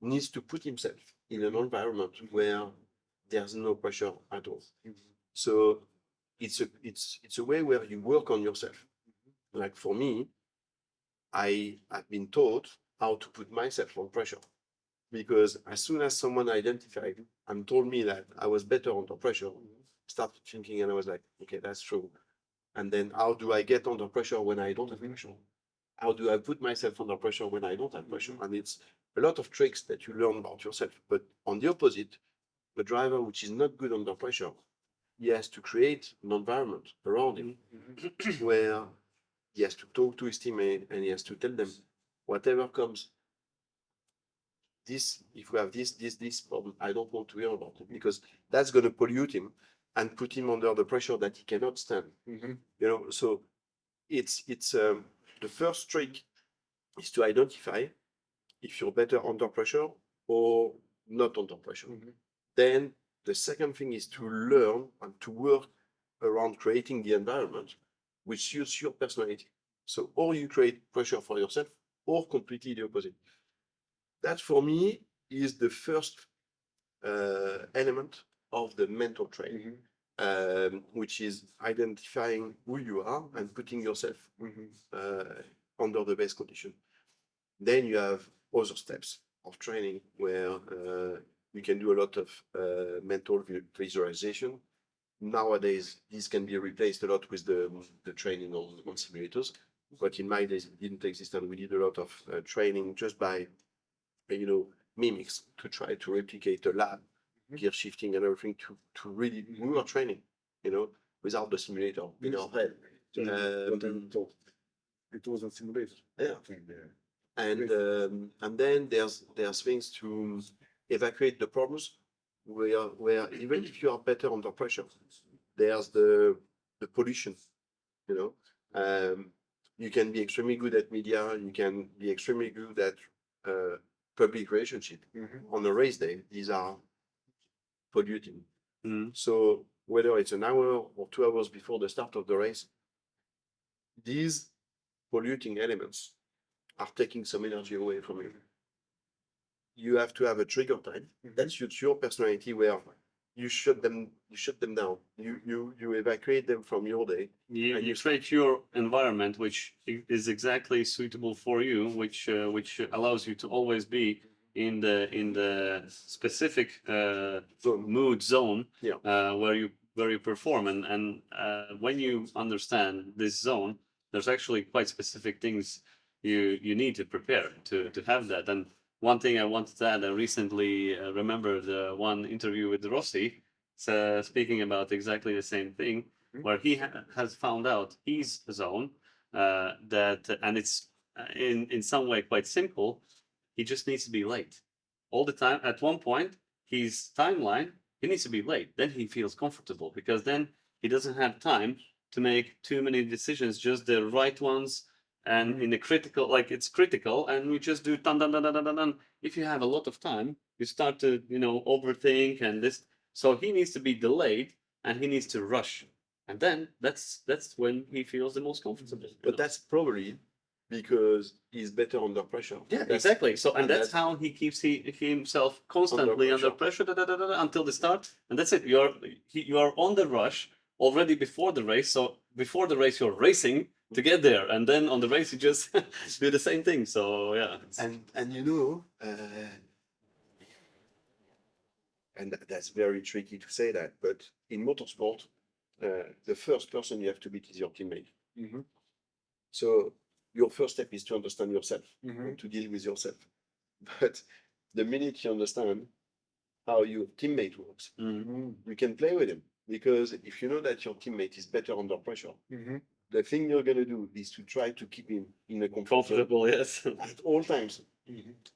needs to put himself in an environment where there's no pressure at all. So it's a way where you work on yourself. Like for me, I have been taught how to put myself on pressure, because as soon as someone identified and told me that I was better under pressure, I started thinking, and I was like, okay, that's true. And then how do I get under pressure when I don't have pressure? How do I put myself under pressure when I don't have pressure? And it's a lot of tricks that you learn about yourself. But on the opposite, the driver which is not good under pressure, he has to create an environment around him where he has to talk to his teammate and he has to tell them, whatever comes, this, if we have this problem, I don't want to hear about it because that's going to pollute him and put him under the pressure that he cannot stand. Mhm. You know, so it's the first trick is to identify if you're better under pressure or not under pressure. Mhm. Then the second thing is to learn and to work around creating the environment which suits your personality. So, or you create pressure for yourself, or completely the opposite. That for me is the first element of the mental training, which is identifying who you are and putting yourself under the best condition. Then you have other steps of training where you can do a lot of mental visualization. Nowadays, this can be replaced a lot with the training on simulators. But in my days, it didn't exist, and we did a lot of training just by, mimics to try to replicate the lab, gear shifting and everything to really, we were training, without the simulator in our head. What I'm told. It was a simulator. Yeah. And then there's things to evacuate the problems where even if you are better under pressure, there's the pollution, you can be extremely good at media, you can be extremely good at public relationship. On a race day, these are polluting. So whether it's an hour or 2 hours before the start of the race, these polluting elements are taking some energy away from you. You have to have a trigger time that suits your personality where you shut them down. You evacuate them from your day. You create your environment, which is exactly suitable for you, which allows you to always be in the specific mood zone where you perform. And when you understand this zone, there's actually quite specific things you need to prepare to have that. And one thing I wanted to add, I recently remembered one interview with Rossi, speaking about exactly the same thing, where he has found out his zone, and it's in some way quite simple. He just needs to be late all the time. At one point, his timeline, he needs to be late. Then he feels comfortable because then he doesn't have time to make too many decisions, just the right ones. And in the critical, like it's critical, and we just do dun dun dun dun dun dun. If you have a lot of time, you start to overthink and this. So he needs to be delayed, and he needs to rush, and then that's when he feels the most comfortable. But that's probably because he's better under pressure. Yeah, exactly. So and that's how he keeps himself constantly under pressure, until the start, and that's it. You are on the rush already before the race. So before the race, you're racing to get there, and then on the race you just do the same thing. So yeah, and that's very tricky to say that, but in motorsport, the first person you have to beat is your teammate. So your first step is to understand yourself, to deal with yourself. But the minute you understand how your teammate works, you can play with him, because if you know that your teammate is better under pressure, the thing you're going to do is to try to keep him in a comfortable, yes, at all times.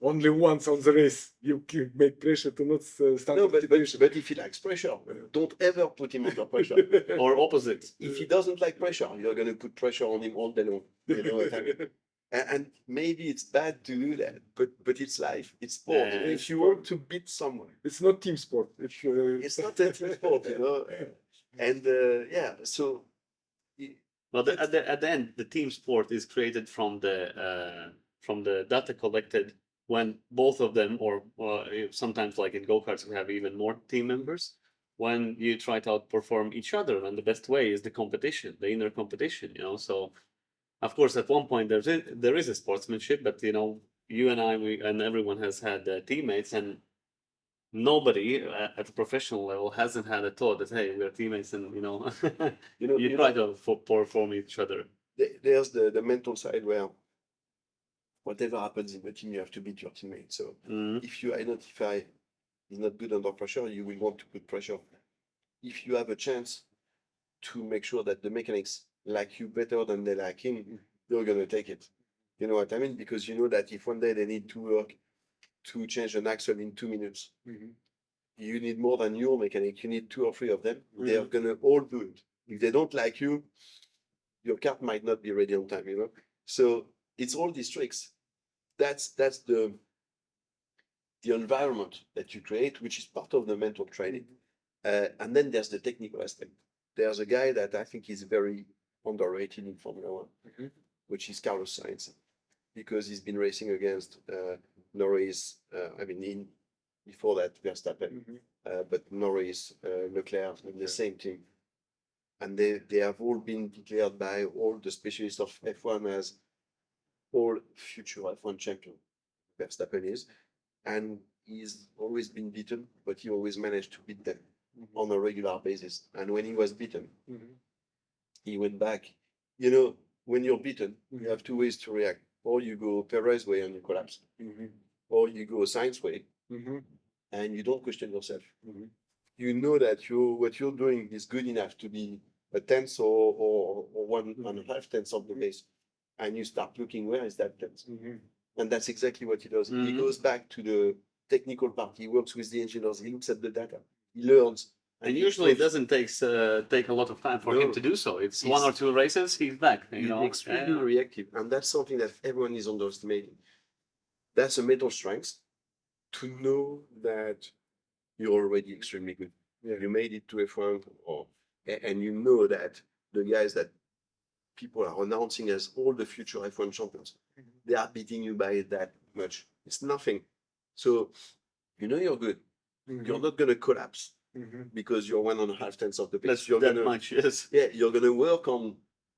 Only once on the race you make pressure to not start. No, but if he likes pressure, don't ever put him under pressure. Or opposite. If he doesn't like pressure, you're going to put pressure on him all day long. You know what I mean? And maybe it's bad to do that, but it's life, it's sport. If you want to beat someone, it's not team sport. It's not a team sport, And so. Well, at the end, the team sport is created from the data collected when both of them, or sometimes like in go-karts, we have even more team members. When you try to outperform each other, and the best way is the competition, the inner competition. So of course, at one point there is a sportsmanship, but you and I, and everyone has had teammates, and nobody at the professional level hasn't had a thought that, hey, we're teammates, and you try to perform each other. There's the mental side where whatever happens in the team, you have to beat your teammate. So if you identify he's not good under pressure, you will want to put pressure. If you have a chance to make sure that the mechanics like you better than they like him, you're going to take it. You know what I mean? Because you know that if one day they need to work to change an axle in 2 minutes. Mhm. You need more than your mechanic. You need 2 or 3 of them. They are gonna all do it. If they don't like you, your car might not be ready on time. You know. So it's all these tricks. That's the environment that you create, which is part of the mental training. And then there's the technical aspect. There's a guy that I think is very underrated in Formula One, which is Carlos Sainz, because he's been racing against Norris. Before that, Verstappen, but Norris, Leclerc in the same team. And they have all been declared by all the specialists of F1 as all future F1 champion. Verstappen is. And he's always been beaten, but he always managed to beat them on a regular basis. And when he was beaten, he went back. You know, when you're beaten, you have 2 ways to react. Or you go Perez way and you collapse. Or you go Sainz way and you don't question yourself. You know that what you're doing is good enough to be a tenth or 1.5 tenths of the pace. And you start looking, where is that tenth? And that's exactly what he does. He goes back to the technical part. He works with the engineers. He looks at the data. He learns. And usually it doesn't take a lot of time for him to do so. It's 1 or 2 races, he's back. He's extremely reactive. And that's something that everyone is underestimating. That's a mental strength to know that you're already extremely good. You made it to F1, and you know that the guys that people are announcing as all the future F1 champions, they are beating you by that much. It's nothing. So you know you're good. You're not going to collapse because you're 1.5 tenths of the pace. That's you're that gonna, much, yes. Yeah, you're going to work on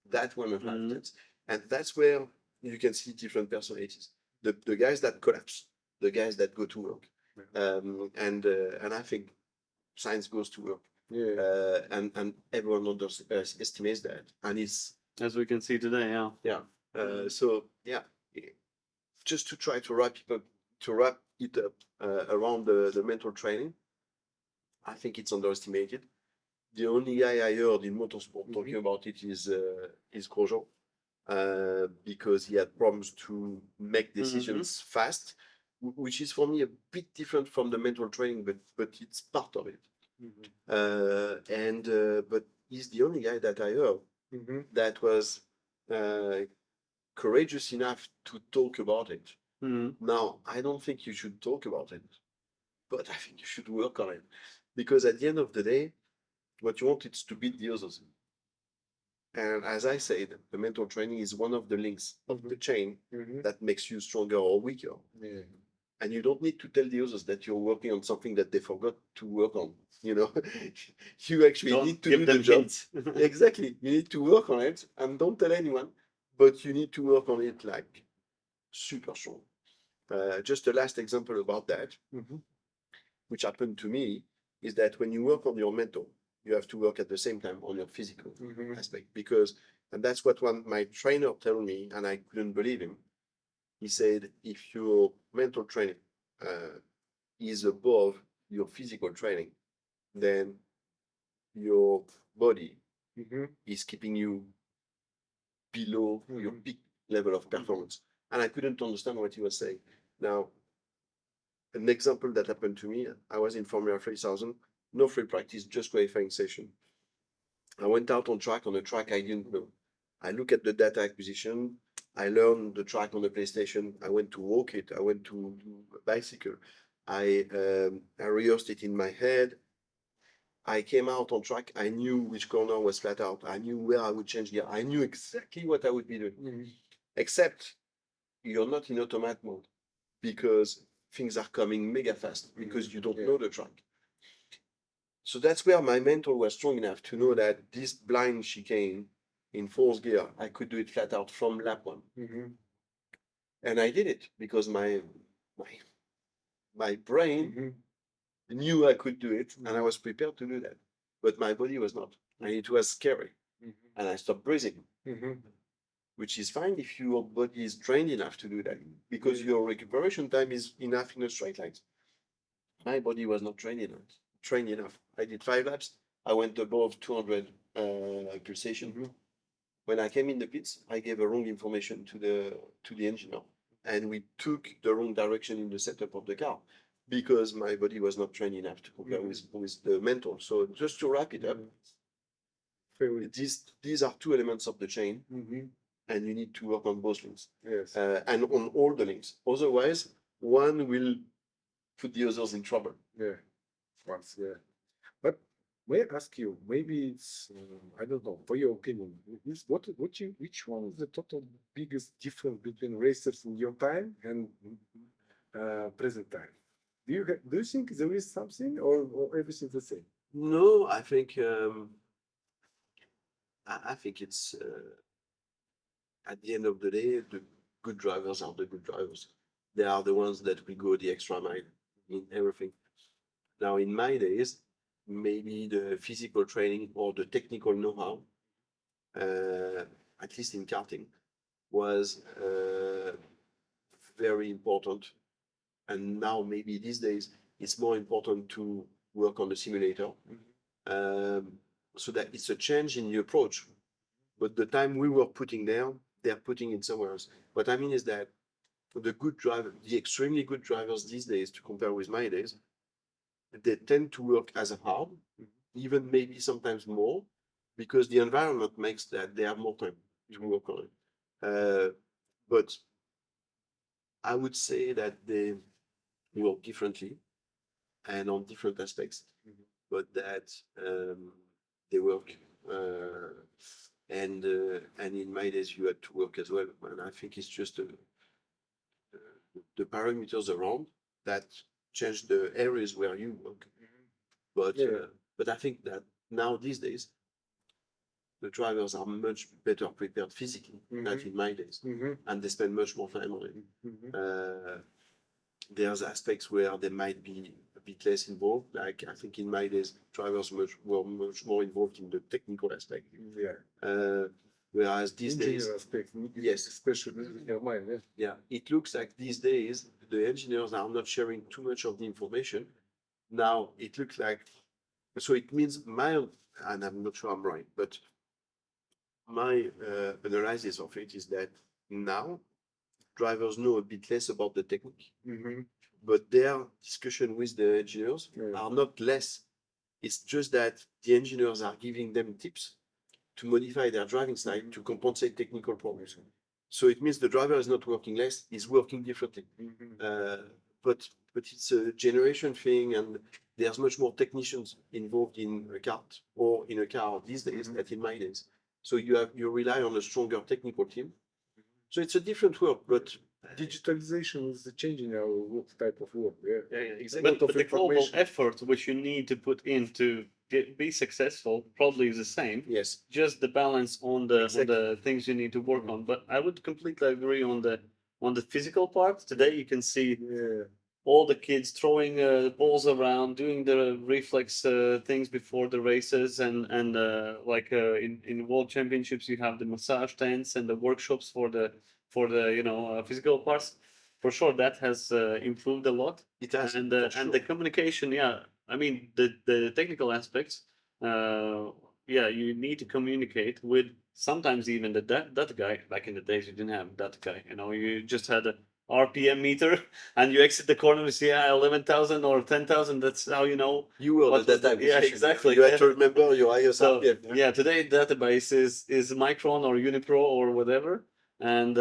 that 1.5 tenths. And that's where you can see different personalities. The guys that collapse, the guys that go to work. And I think science goes to work. And everyone estimates that. And it's... As we can see today, just to try to wrap it up around the mental training, I think it's underestimated. The only guy I heard in motorsport talking about it is Grosjean, because he had problems to make decisions fast, which is for me a bit different from the mental training, but it's part of it. But he's the only guy that I heard that was courageous enough to talk about it. Now, I don't think you should talk about it, but I think you should work on it. Because at the end of the day, what you want is to beat the others. And as I said, the mental training is one of the links of the chain that makes you stronger or weaker. And you don't need to tell the others that you're working on something that they forgot to work on. You know, you actually need to do the job. Exactly. You need to work on it, and don't tell anyone, but you need to work on it like super strong. Just a last example about that, which happened to me, is that when you work on your mental, you have to work at the same time on your physical aspect. And that's what my trainer told me, and I couldn't believe him. He said, if your mental training is above your physical training, then your body is keeping you below your peak level of performance. And I couldn't understand what he was saying. Now, an example that happened to me, I was in Formula 3000, no free practice, just qualifying session. I went out on a track I didn't know. I look at the data acquisition. I learned the track on the PlayStation. I went to walk it. I went to do a bicycle. I rehearsed it in my head. I came out on track. I knew which corner was flat out. I knew where I would change gear. I knew exactly what I would be doing. Except you're not in automatic mode because things are coming mega fast because you don't know the track. So that's where my mental was strong enough to know that this blind chicane in 4th gear, I could do it flat out from lap 1. And I did it because my brain knew I could do it, and I was prepared to do that. But my body was not, and it was scary. And I stopped breathing, which is fine if your body is trained enough to do that, because your recuperation time is enough in a straight line. My body was not trained enough. I did 5 laps. I went above 200 pulsation. When I came in the pits, I gave a wrong information to the engineer. and we took the wrong direction in the setup of the car because my body was not trained enough to compare with the mental. So just to wrap it up, these are two elements of the chain, and you need to work on both links. Yes. And on all the links. Otherwise, one will put the others in trouble. Yeah. Once, yeah. But may I ask you, maybe it's I don't know, for your opinion, which one is the total biggest difference between racers in your time and present time? Do you think there is something, or everything's the same? No, I think it's at the end of the day, the good drivers are the good drivers. They are the ones that will go the extra mile in everything. Now, in my days, maybe the physical training or the technical know-how, at least in karting, was very important. And now, maybe these days, it's more important to work on the simulator. So that it's a change in the approach. But the time we were putting there, they're putting it somewhere else. What I mean is that the extremely good drivers these days, to compare with my days, they tend to work as hard, even maybe sometimes more, because the environment makes that they have more time to work on it. But I would say that they work differently and on different aspects, but that they work. And in my days, you had to work as well. And I think it's just the parameters around that change the areas where you work. But I think that now these days, the drivers are much better prepared physically than in my days, and they spend much more time on it. There's aspects where they might be a bit less involved. Like I think in my days, drivers were much more involved in the technical aspect. Whereas these days, aspect, yes, especially in your mind. yeah, it looks like these days the engineers are not sharing too much of the information. Now it looks like, so it means and I'm not sure I'm right, but my analysis of it is that now drivers know a bit less about the technique, but their discussion with the engineers are not less. It's just that the engineers are giving them tips to modify their driving style to compensate technical problems. So it means the driver is not working less, he's working differently. But it's a generation thing, and there's much more technicians involved in a kart or in a car these days than in my days. So you rely on a stronger technical team. So it's a different work, but digitalization is changing our type of work. Exactly. But the global effort which you need to put in to be successful probably is the same. Yes. Just the balance on the things you need to work on. But I would completely agree on the physical part. Today you can see all the kids throwing balls around, doing the reflex things before the races, and in world championships you have the massage tents and the workshops for the physical parts. For sure, that has improved a lot. It has, and the communication. Yeah, I mean the technical aspects. You need to communicate with sometimes even that guy. Back in the days, you didn't have that guy. You just had a RPM meter, and you exit the corner, you see 11,000 or 10,000. That's how you know you were at that time. Yeah, exactly. You have to remember your highest RPM. Yeah, today database is Micron or Unipro or whatever, and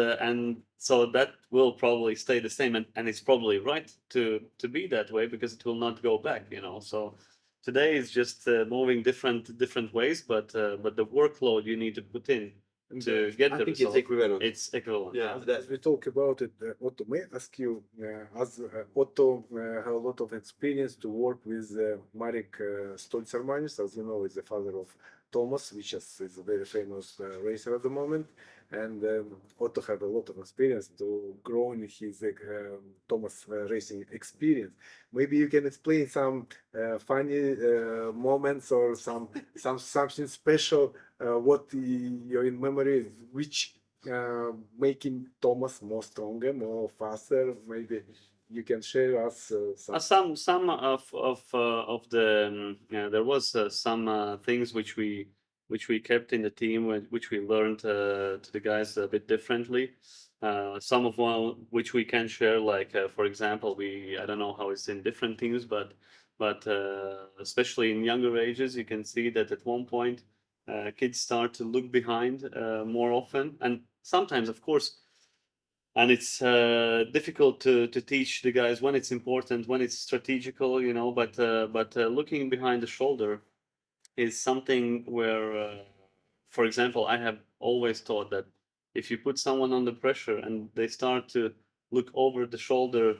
so that will probably stay the same, and it's probably right to be that way because it will not go back. So today is just moving different ways, but the workload you need to put in to get the result. It's equivalent. It's equivalent. Yeah, as we talk about it, Otto, may I ask you, as Otto has a lot of experience to work with Marek Stolzermanis, as you know, is the father of Thomas, which is a very famous racer at the moment. And Otto had a lot of experience to grow in his Thomas racing experience. Maybe you can explain some funny moments or something special. What you're in memory, which making Thomas more stronger, more faster. Maybe you can share us some of the there was some things which we kept in the team, which we learned to the guys a bit differently. Some of one which we can share, like for example, I don't know how it's in different teams, but especially in younger ages, you can see that at one point kids start to look behind more often, and sometimes, of course, and it's difficult to teach the guys when it's important, when it's strategical, you know. But looking behind the shoulder is something where, for example, I have always thought that if you put someone under pressure and they start to look over the shoulder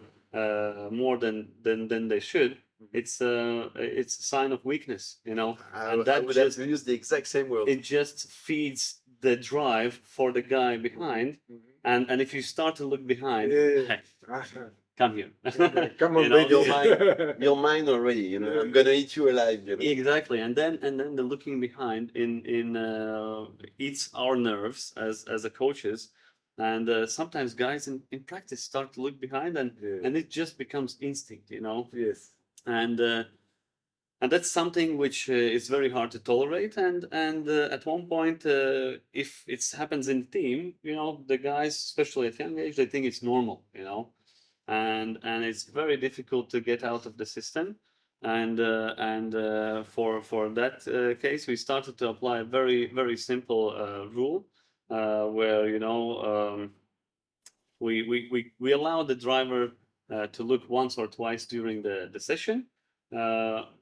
more than they should, it's a sign of weakness, you know. And I that would have just to use the exact same word. it just feeds the drive for the guy behind. And if you start to look behind, Yeah. hey, come here. Come on, You know, baby. Your mind already, you know, I'm gonna eat you alive, you know. Exactly, and then the looking behind eats our nerves as a coaches, and sometimes guys in practice start to look behind, Yeah. and it just becomes instinct, you know. Yes. And that's something which is very hard to tolerate. And at one point, if it happens in team, you know, the guys, especially at young age, they think it's normal, you know, and it's very difficult to get out of the system. And for that case, we started to apply a very simple rule where, you know, we allow the driver to look once or twice during the session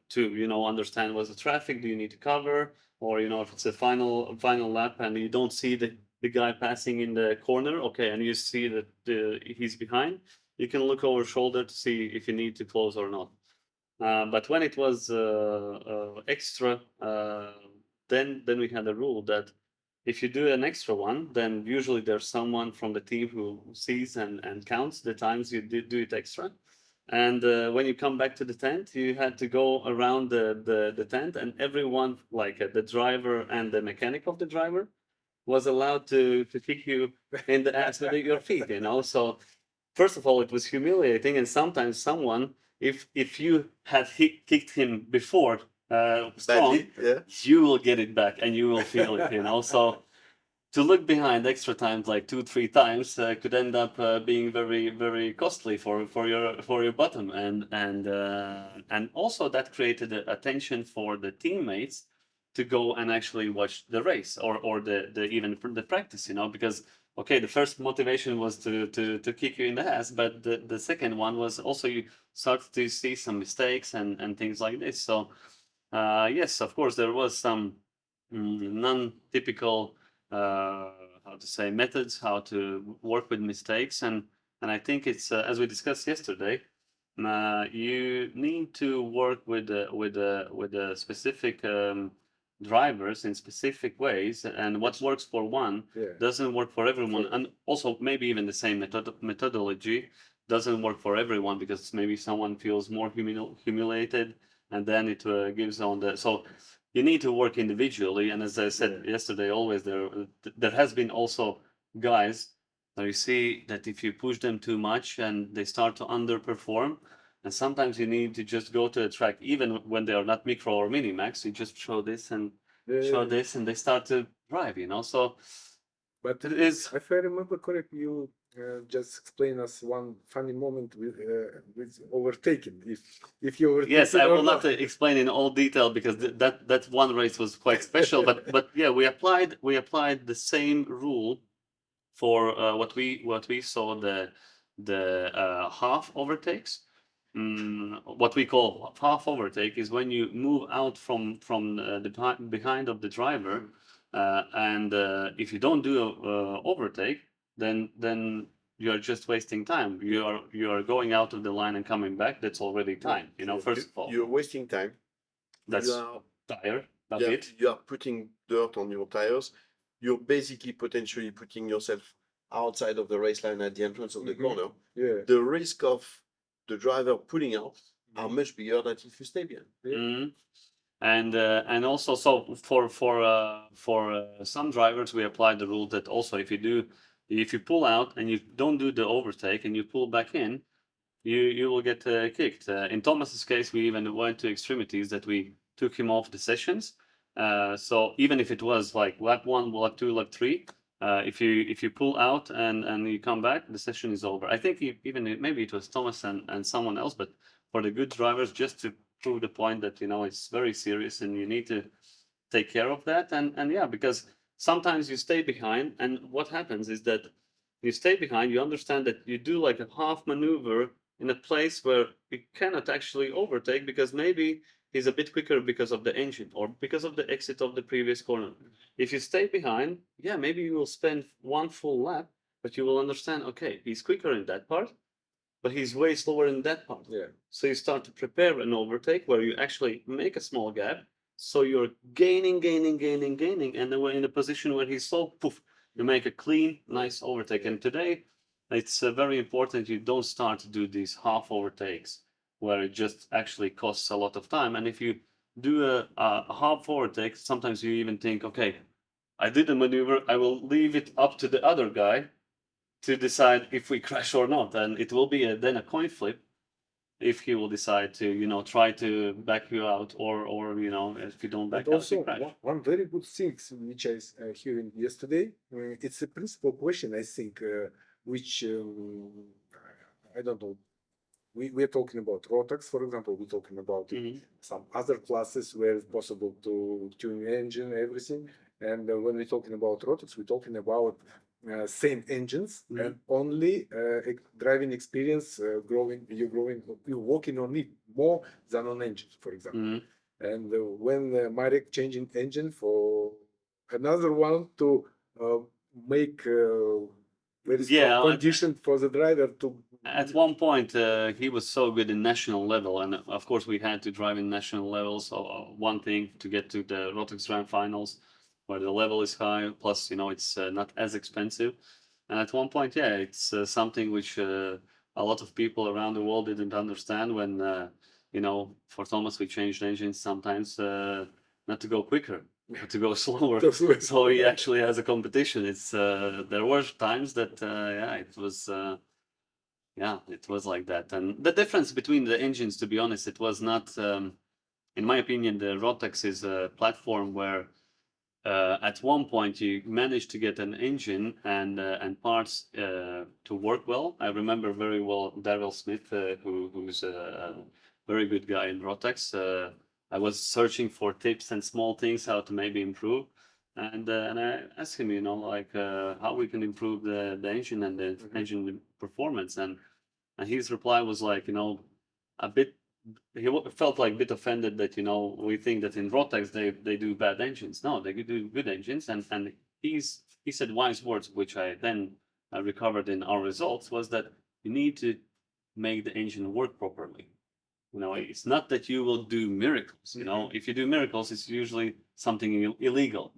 to, you know, understand what's the traffic do you need to cover, or, you know, if it's a final lap and you don't see the guy passing in the corner, okay, and you see that he's behind, you can look over shoulder to see if you need to close or not. But when it was extra, then we had a rule that if you do an extra one, then usually there's someone from the team who sees and counts the times you do it extra. And when you come back to the tent, you had to go around the tent, and everyone, like the driver and the mechanic of the driver, was allowed to kick you in the ass with your feet, you know. So first of all, it was humiliating, and sometimes someone, if you had kicked him before strong, Badly, yeah. you will get it back and you will feel it, you know. So to look behind extra times, like 2-3 times, could end up being very costly for your bottom, and also that created a tension for the teammates to go and actually watch the race, or the even the practice, you know, because okay, the first motivation was to kick you in the ass, but the second one was also you start to see some mistakes and things like this. So yes, of course, there was some non-typical how to say methods how to work with mistakes, and I think it's as we discussed yesterday, you need to work with specific drivers in specific ways, and what works for one Yeah. doesn't work for everyone, Sure. and also maybe even the same methodology doesn't work for everyone, because maybe someone feels more humiliated, and then it gives on the so you need to work individually. And as I said yesterday, always there has been also guys that you see that if you push them too much and they start to underperform, and sometimes you need to just go to a track, even when they are not micro or mini max, you just show this and show this, and they start to drive, you know. So But it is. if I remember correctly, you just explain us one funny moment with overtaking. If you overtaken Yes, I or will not explain in all detail, because that one race was quite special. But yeah, we applied the same rule for what we saw the half overtakes. What we call half overtake is when you move out from the behind of the driver, and if you don't do overtake, then you are just wasting time. You are going out of the line and coming back. That's already time. You know, first of all, You're wasting time. that's You are, tire. That's yeah, it. you are putting dirt on your tires. You're basically potentially putting yourself outside of the race line at the entrance of the corner. Yeah. The risk of the driver pulling out are much bigger than if you stay behind. Mhm. And also, so for some drivers, we applied the rule that also if you pull out and you don't do the overtake and you pull back in, you will get kicked. In Thomas's case, we even went to extremities that we took him off the sessions. So even if it was like lap 1, lap 2, lap 3, if you pull out and you come back, the session is over. I think maybe it was Thomas and someone else, but for the good drivers, just to prove the point that it's very serious and you need to take care of that. And yeah, because sometimes you stay behind, and what happens is that you stay behind, you understand that you do like a half maneuver in a place where you cannot actually overtake because maybe he's a bit quicker because of the engine or because of the exit of the previous corner. If you stay behind, yeah, maybe you will spend one full lap, but you will understand, okay, he's quicker in that part, but he's way slower in that part. Yeah. So you start to prepare an overtake where you actually make a small gap. So you're gaining, and then we're in a position where he's slow, poof, you make a clean, nice overtake. And today, it's very important you don't start to do these half overtakes where it just actually costs a lot of time. And if you do a half overtake, sometimes you even think, okay, I did a maneuver, I will leave it up to the other guy to decide if we crash or not. And it will be then a coin flip if he will decide to, try to back you out or if you don't back And out, also, you crash. one very good thing which I hearing yesterday, it's a principal question, I think, which I don't know. We're talking about Rotax, for example. We're talking about some other classes where it's possible to tune the engine, everything. And when we're talking about Rotax, we're talking about same engines and only driving experience you're working on it more than on engines, for example. And when Marek changing engine for another one to make very strong condition for the driver to. At one point, he was so good in national level, and of course we had to drive in national level. So one thing to get to the Rotax Grand Finals, where the level is high, plus it's not as expensive. And at one point, yeah, it's something which a lot of people around the world didn't understand when for Thomas we changed engines sometimes not to go quicker, but to go slower. So he actually has a competition. It's there were times that it was like that. And the difference between the engines, to be honest, it was not, in my opinion, the Rotax is a platform where at one point you managed to get an engine and parts to work well. I remember very well Daryl Smith, who's a very good guy in Rotax. I was searching for tips and small things how to maybe improve. And I asked him, how we can improve the engine and the engine performance. And his reply was like, a bit, he felt like a bit offended that, we think that in Rotax they do bad engines. No, they do good engines. And he said wise words, which I then recovered in our results, was that you need to make the engine work properly. It's not that you will do miracles. If you do miracles, it's usually something illegal.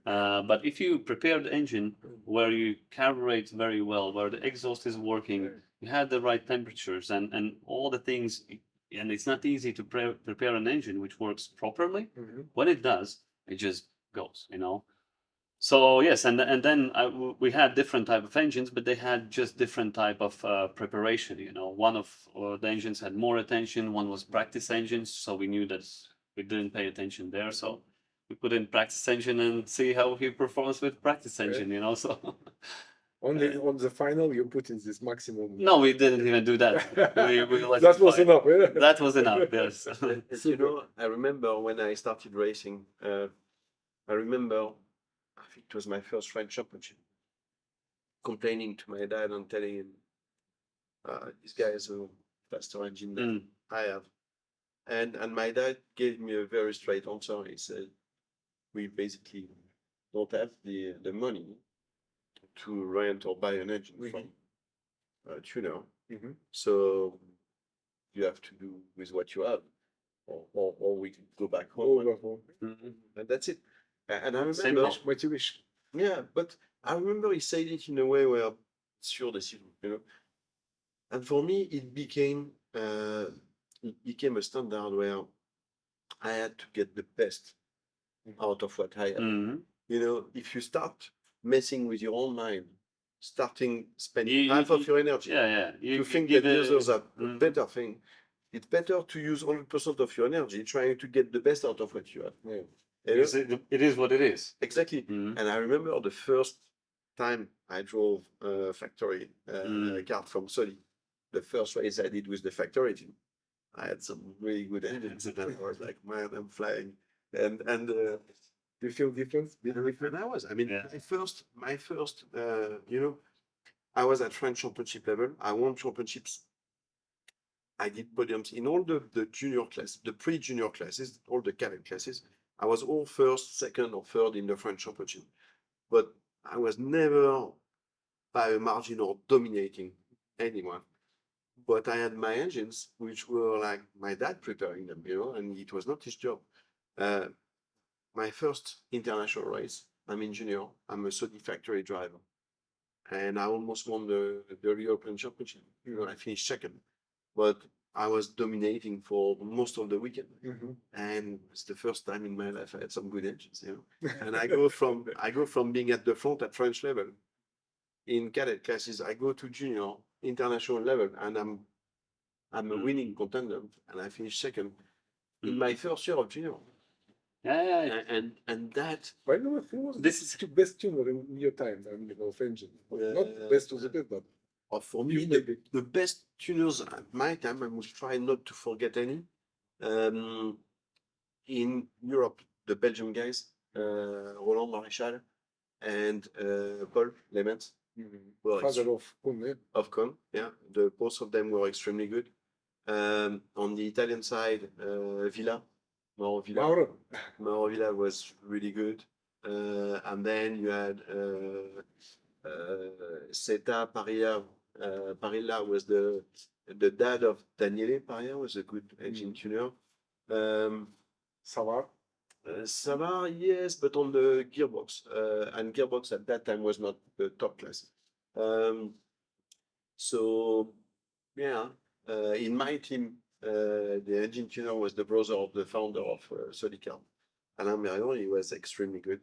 But if you prepare the engine where you carburate very well, where the exhaust is working, you have the right temperatures and all the things, and it's not easy to prepare an engine which works properly. When it does, it just goes. So yes, and then we had different type of engines, but they had just different type of preparation. One of the engines had more attention. One was practice engines, so we knew that we didn't pay attention there. So we put in practice engine and see how he performs with practice engine. So only on the final you put in this maximum. No, we didn't even do that. That was enough. That was enough. Yes. I remember when I started racing. I think it was my first French championship. Complaining to my dad and telling him, this guy has a faster engine than I have. And my dad gave me a very straight answer. He said, we basically don't have the money to rent or buy an engine from a tuner. So you have to do with what you have. Or we can go back home. And that's it. And I remember motivation. Yeah, but I remember he said it in a way where it's your decision, And for me, it became a standard where I had to get the best out of what I had. If you start messing with your own mind, spending half of your energy to think that others have a better thing, it's better to use 100% of your energy trying to get the best out of what you have. You know? Because it is what it is. Exactly. Mhm. And I remember the first time I drove a factory car from Sodi. The first race I did with the factory team. I had some really good engines, and I was like, man, I'm flying. And Do you feel difference? and I was. I mean, Yeah. my first, you know, I was at French championship level. I won championships. I did podiums in all the junior class, the pre-junior classes, all the cadet classes. I was all first, second, or third in the French championship. But I was never by a margin or dominating anyone. But I had my engines, which were like my dad preparing them, you know, and it was not his job. My first international race, I'm in junior, I'm a Sodi factory driver. And I almost won the European Championship. You know, I finished second. But I was dominating for most of the weekend. And it's the first time in my life I had some good engines, you know. And I go from being at the front at French level. In cadet classes, I go to junior, international level, and I'm a winning contender, and I finished second in my first year of junior. Yeah. And that I know who was This is- the best tuner in your time, I mean, of engine. Not best of the best, but for you me maybe. the best tuners at my time, I must try not to forget any. In Europe, the Belgian guys, Roland Maréchal and Paul Lemens, were Father of Kun, of Con. Yeah, both of them were extremely good. On the Italian side, Villa, Mauro Villa. Mauro. Villa was really good. And then you had Seta Parilla. Parilla was the dad of Daniele Parilla, was a good engine tuner. Savar. Savar, yes, but on the gearbox. And gearbox at that time was not the top class. So, yeah, in my team, the engine tuner was the brother of the founder of Sodi Car, Alain Merion. He was extremely good.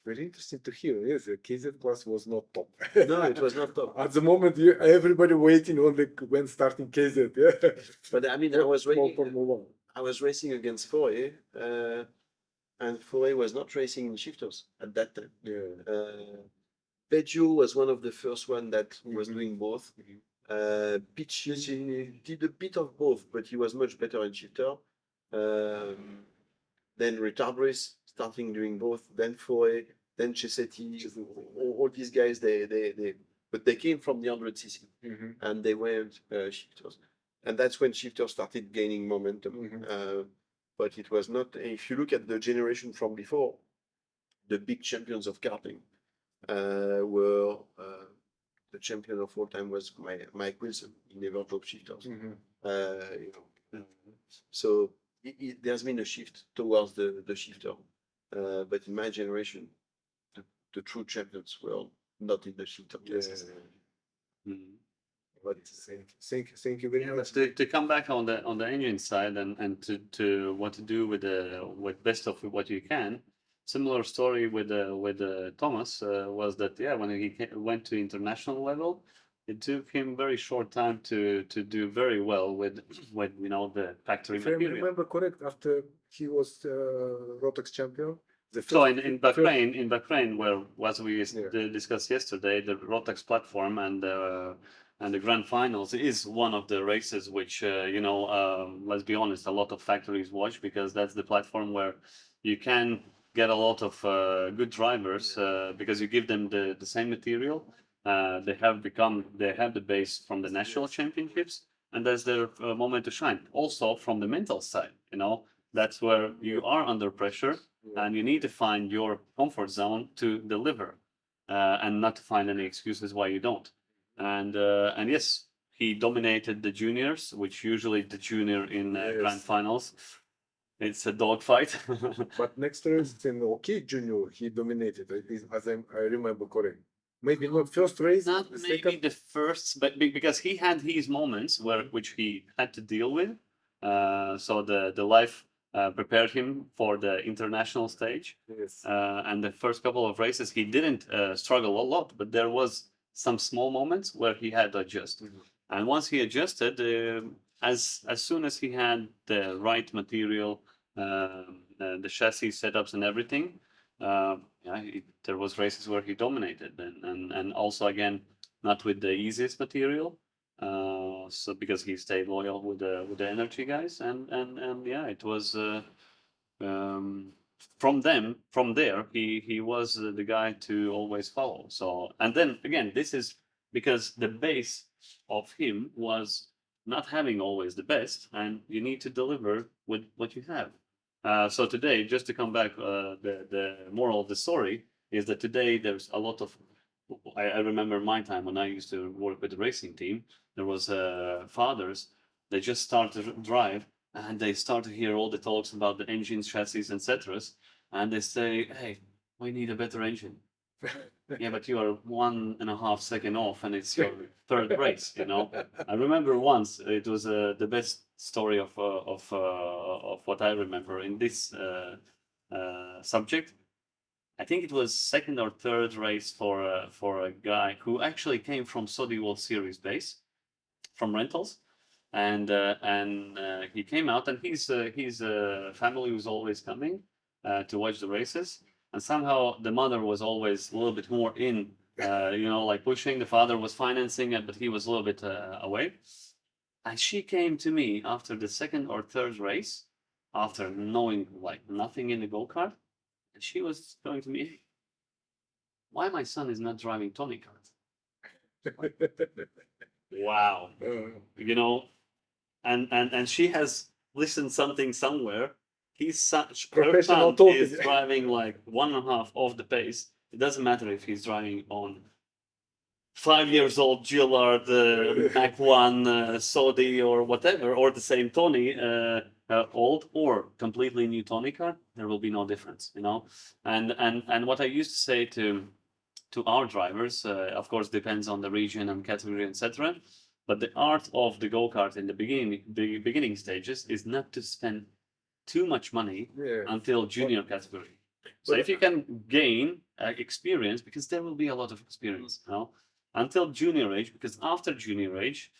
Very interesting to hear. Yes, the KZ class was not top. No, it was not top. At the moment, everybody waiting on the when starting KZ. Yeah. But I mean, I was racing against Fourier, and Fourier was not racing in shifters at that time. Peggio was one of the first one that was doing both. Picci did a bit of both, but he was much better in shifter. Then Retard Race starting doing both. Then Fourier, then Cesetti. All these guys, but they came from the 100cc and they weren't shifters. And that's when shifters started gaining momentum. But it was not. If you look at the generation from before, the big champions of karting were the champion of all time was Mike Wilson. He never drove shifters. You know, so there's been a shift towards the shifter. But in my generation, the true champions were not in the shifter classes. But thank you very much. To come back on the engine side and to what to do with best of what you can. Similar story with Thomas was that when he went to international level, it took him very short time to do very well with you know the factory If I material. remember correct, after he was Rotax champion. So in Bahrain, where as we discussed yesterday, the Rotax platform and the grand finals is one of the races which let's be honest, a lot of factories watch, because that's the platform where you can get a lot of good drivers because you give them the same material. They have the base from the national championships, and that's their moment to shine. Also from the mental side, that's where you are under pressure and you need to find your comfort zone to deliver and not to find any excuses why you don't. And yes, he dominated the juniors, which usually the junior in grand finals, it's a dogfight. But next race in junior, he dominated, as I remember correct. Maybe not first race, not the maybe second. the first, but because he had his moments which he had to deal with. So the life prepared him for the international stage. Yes. And the first couple of races, he didn't struggle a lot, but there was some small moments where he had to adjust. And once he adjusted, as soon as he had the right material, the chassis setups and everything, there was races where he dominated, and also again not with the easiest material, so because he stayed loyal with the energy guys, and yeah, it was from there he was the guy to always follow. So, and then again, this is because the base of him was not having always the best, and you need to deliver with what you have. So today, just to come back, the moral of the story is that today there's a lot of. I remember my time when I used to work with the racing team. There was fathers. They just start to drive, and they start to hear all the talks about the engines, chassis, etc. And they say, "Hey, we need a better engine." Yeah, but you are 1.5 seconds off, and it's your third race. I remember once it was the best story of what I remember in this subject. I think it was second or third race for a guy who actually came from Sodi World Series base, from rentals, and he came out, and his family was always coming to watch the races. And somehow the mother was always a little bit more in, like pushing. The father was financing it, but he was a little bit away. And she came to me after the second or third race, after knowing like nothing in the go-kart. And she was going to me, "Why my son is not driving Tony kart?" Wow. And she has listened something somewhere. Her son is driving like 1.5 off the pace. It doesn't matter if he's driving on 5 years old Gillard, Mac 1, Sodi, or whatever, or the same Tony, old or completely new Tony car. There will be no difference, And what I used to say to our drivers, of course, depends on the region and category, etc. But the art of the go-kart in the beginning stages is not to spend too much money until junior category. So if you can gain experience, because there will be a lot of experience, until junior age, because after junior age,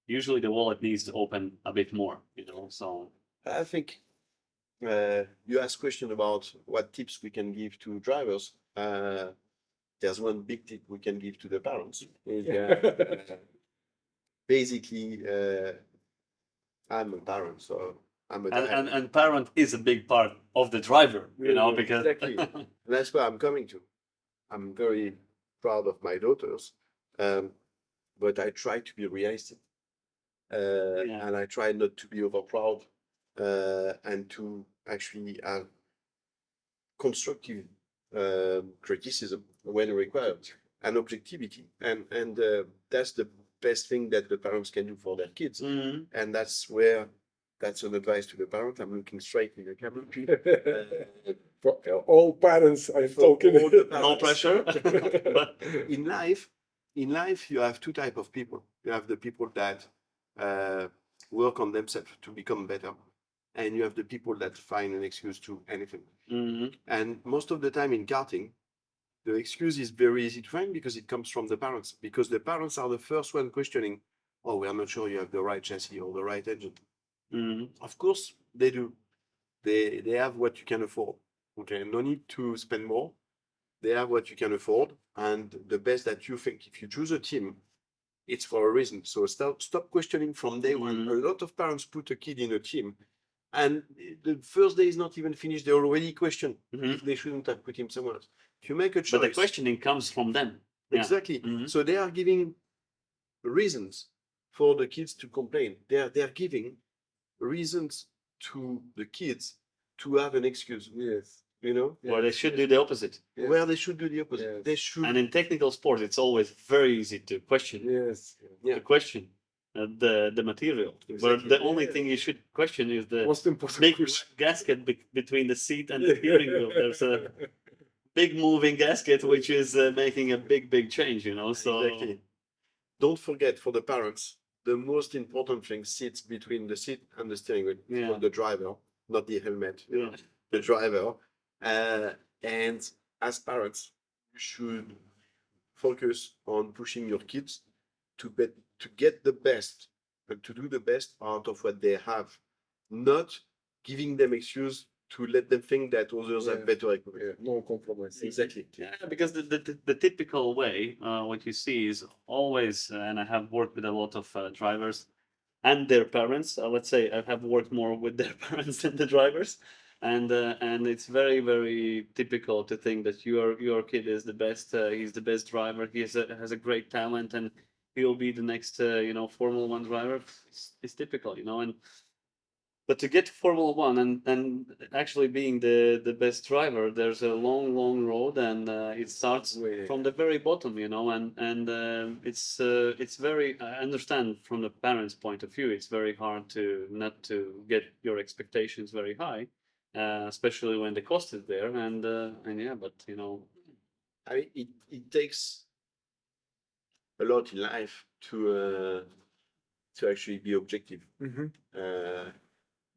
usually the wallet needs to open a bit more, So I think you asked question about what tips we can give to drivers. There's one big tip we can give to the parents. Basically, I'm a parent, so I'm a dad. And parent is a big part of the driver, because exactly. And that's where I'm coming to. I'm very proud of my daughters, but I try to be realistic, and I try not to be over proud, and to actually have constructive criticism when required, and objectivity, and that's the best thing that the parents can do for their kids. And that's an advice to the parent. I'm looking straight in the camera. For all parents, I'm talking. No pressure. But in life, you have two types of people. You have the people that work on themselves to become better, and you have the people that find an excuse to anything. And most of the time in karting, the excuse is very easy to find because it comes from the parents. Because the parents are the first one questioning, "Oh, we are not sure you have the right chassis or the right engine." Of course, they do. They have what you can afford. Okay, no need to spend more. They have what you can afford, and the best that you think. If you choose a team, it's for a reason. So stop questioning from day one. A lot of parents put a kid in a team, and the first day is not even finished. They already question if they shouldn't have put him somewhere else. If you make a choice, but the questioning comes from them. Exactly. So they are giving reasons for the kids to complain. They are giving reasons to the kids to have an excuse. Yes. Where they should do the opposite. Where they should do the opposite. Yes. They should. And in technical sports, it's always very easy to question. Yes. To question the material. Exactly. Where the only thing you should question is the Most important big question. gasket between the seat and the steering wheel. There's a big moving gasket which is making a big change. So exactly. Don't forget, for the parents, the most important thing sits between the seat and the steering wheel. For the driver, not the helmet. The driver. And as parents, you should focus on pushing your kids to get the best and to do the best out of what they have, not giving them excuse to let them think that others have better equipment. Yeah, no compromise. Exactly. Yeah, because the typical way, what you see is always, and I have worked with a lot of drivers and their parents. Let's say I have worked more with their parents than the drivers, and it's very very typical to think that your kid is the best. He's the best driver. He has a great talent, and he'll be the next Formula One driver. It's typical, and. But to get to Formula One and actually being the best driver, there's a long road, and it starts from the very bottom, and it's very. I understand from the parents' point of view, it's very hard to not to get your expectations very high, especially when the cost is there, and yeah, but I mean, it takes a lot in life to actually be objective.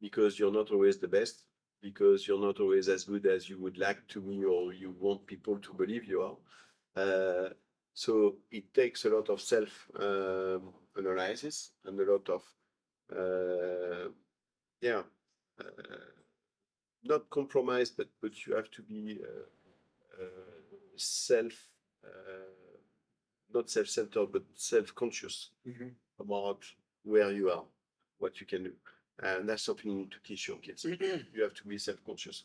Because you're not always the best, because you're not always as good as you would like to be or you want people to believe you are. So it takes a lot of self-analysis and a lot of, not compromise, but you have to be not self-centered, but self-conscious about where you are, what you can do. And that's something you need to teach your kids. You have to be self-conscious.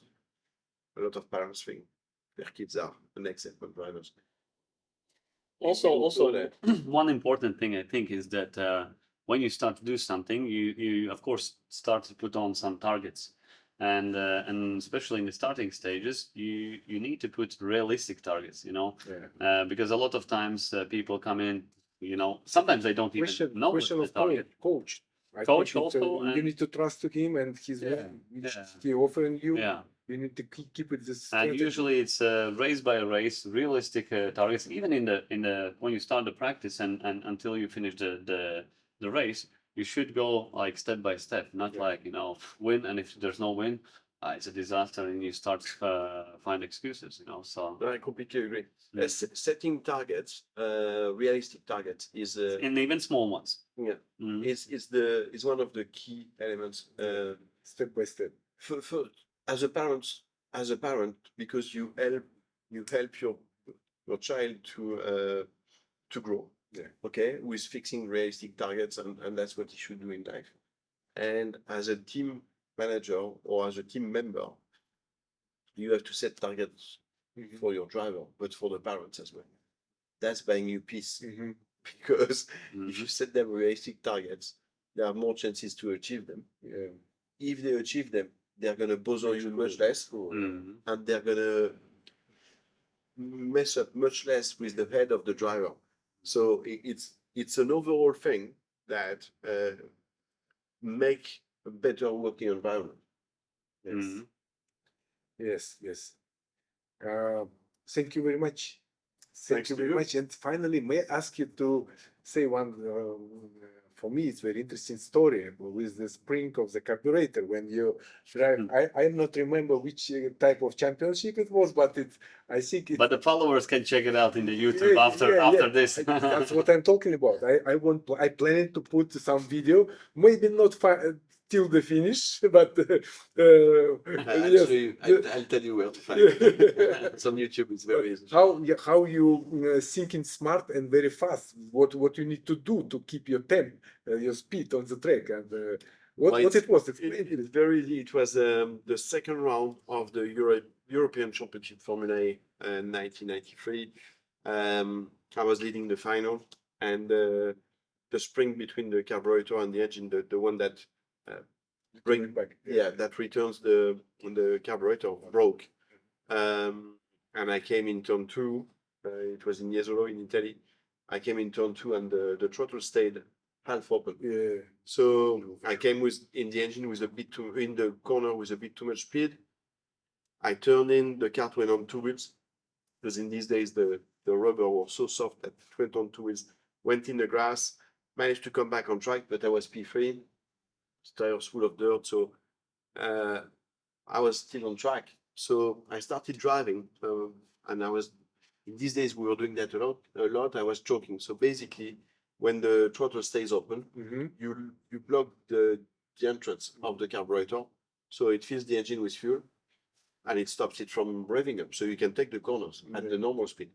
A lot of parents think their kids are the next F1 drivers. Also, one important thing I think is that when you start to do something, you of course start to put on some targets, and especially in the starting stages, you need to put realistic targets. Because a lot of times people come in, sometimes they don't even know Question the of target. coach. Coach also, you need to trust to him and his he offering you. Yeah. You need to keep it this. And usually it's race by race, realistic targets. Even in the when you start the practice and until you finish the race, you should go like step by step, not like win. And if there's no win, it's a disaster, and you start find excuses. So I completely agree. Setting targets, realistic targets, is and even small ones. Yeah, is one of the key elements. Step by step. For as a parent, because you help your child to grow. Yeah. Okay, with fixing realistic targets, and that's what he should do in life. And as a team manager or as a team member, you have to set targets for your driver, but for the parents as well. That's buying you peace. Because if you set them realistic targets, there are more chances to achieve them. Yeah. If they achieve them, they're going to bother you much less, and they're going to mess up much less with the head of the driver. So it's an overall thing that make a better working environment. Yes. Thank you very much. Thanks Thank you to very you. much. And finally, may I ask you to say one, for me, it's very interesting story with the spring of the carburetor when you drive. I not remember which type of championship it was, but I think it. But the followers can check it out in the YouTube after this. That's what I'm talking about. I plan to put some video, maybe not till the finish, but Actually, I'll tell you where to find it. It's on YouTube. It's very easy. How you thinking smart and very fast? What you need to do to keep your temp, your speed on the track, and what it was? It's very easy. It was the second round of the European Championship Formula E in 1993. I was leading the final, and the spring between the carburetor and the engine, the one that bring back, that returns the carburetor, broke, and I came in turn 2. It was in Jesolo in Italy. I came in turn 2, and the throttle stayed half open. Yeah. So I came in the engine with in the corner with a bit too much speed. I turned in, the car went on 2 wheels, because in these days the rubber was so soft that it went on 2 wheels. Went in the grass, managed to come back on track, but I was P3. Tires full of dirt, so I was still on track. So I started driving, and I was, in these days we were doing that a lot. I was choking. So basically, when the throttle stays open, you block the entrance of the carburetor, so it fills the engine with fuel, and it stops it from revving up. So you can take the corners at the normal speed.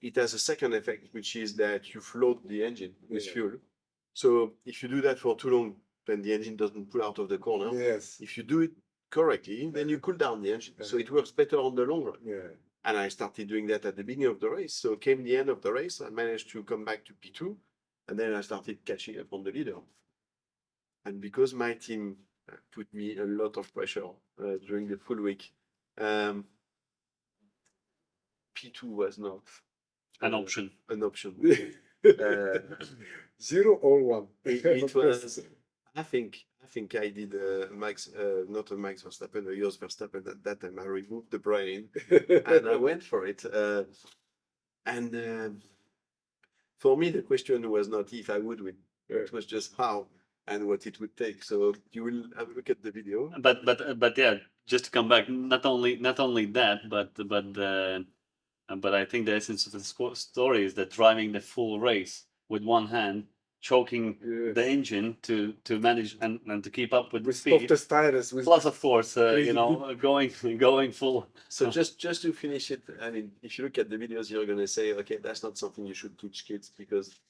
It has a second effect, which is that you float the engine with fuel. So if you do that for too long, then the engine doesn't pull out of the corner. Yes. If you do it correctly, then you cool down the engine. So it works better on the long run. Yeah. And I started doing that at the beginning of the race. So came the end of the race, I managed to come back to P2, and then I started catching up on the leader. And because my team put me a lot of pressure during the full week, P2 was not An option. An option. 0 or 1. It was. I think I did Max, not a Max Verstappen, a Jos Verstappen. At that time, I removed the brain and I went for it. For me, the question was not if I would win; it was just how and what it would take. So you will have a look at the video. But yeah, just to come back, not only that, but I think the essence of the story is that driving the full race with one hand, choking the engine to manage and to keep up with the speed. The tires with Plus, of course, you know, going full. So just to finish it, I mean, if you look at the videos, you're going to say, okay, that's not something you should teach kids, because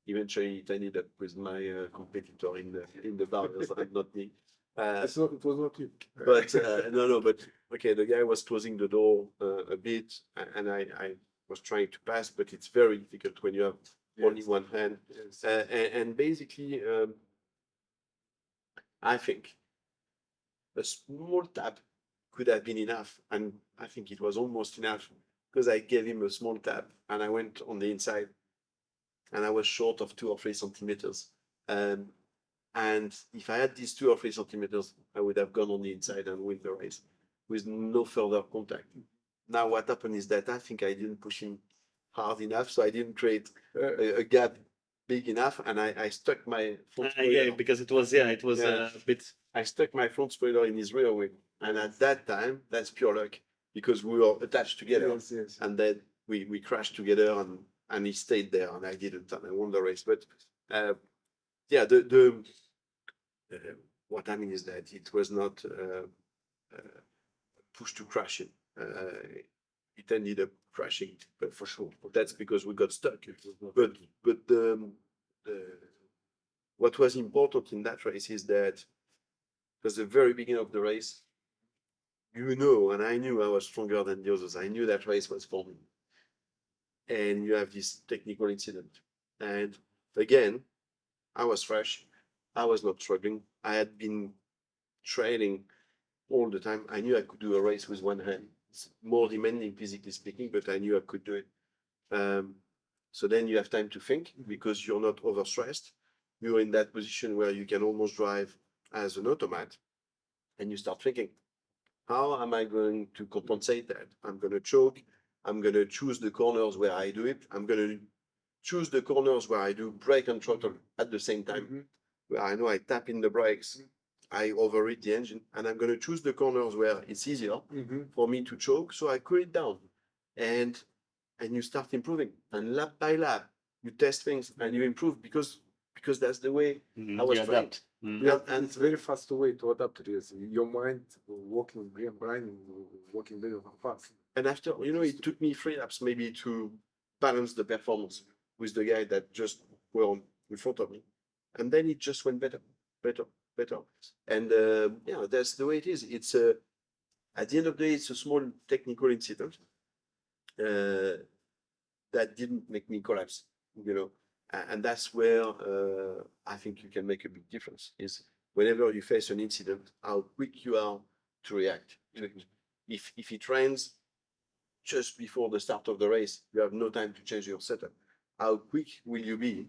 eventually it ended up with my competitor in the barriers and not me. it was not you. But no, but okay, the guy was closing the door a bit, and I was trying to pass, but it's very difficult when you have only one hand. Yes. And basically, I think a small tap could have been enough, and I think it was almost enough, because I gave him a small tap and I went on the inside, and I was short of 2 or 3 centimeters. And if I had these 2 or 3 centimeters, I would have gone on the inside and win the race with no further contact. Now, what happened is that I think I didn't push him hard enough, so I didn't create a gap big enough, and I stuck my front spoiler. Yeah, because it was a bit. I stuck my front spoiler in his rear wing, and at that time, that's pure luck, because we were attached together, Yes. and then we crashed together, and he stayed there, and I didn't, and I won the race. But yeah, what I mean is that it was not push to crash it. It ended up crashing, but for sure. That's because we got stuck. But what was important in that race is that it was the very beginning of the race. You know, and I knew I was stronger than the others. I knew that race was for me. And you have this technical incident. And again, I was fresh. I was not struggling. I had been training all the time. I knew I could do a race with one hand. It's more demanding physically speaking, but I knew I could do it. So then you have time to think, because you're not overstressed. You're in that position where you can almost drive as an automat, and you start thinking, how am I going to compensate that? I'm going to choke. I'm going to choose the corners where I do it. I'm going to choose the corners where I do brake and throttle at the same time, where I know I tap in the brakes, I overheat the engine, and I'm going to choose the corners where it's easier for me to choke, so I cool it down. And you start improving. And lap by lap, you test things and you improve, because that's the way I was trained. Yeah, and it's very fast way to adapt to this. Your mind working brain working very fast. And after, you know, it took me 3 laps maybe to balance the performance with the guy that just were in front of me. And then it just went better. And yeah, that's the way it is. It's at the end of the day, it's a small technical incident that didn't make me collapse, you know. And that's where I think you can make a big difference, is whenever you face an incident, how quick you are to react to it. If it rains just before the start of the race, you have no time to change your setup. How quick will you be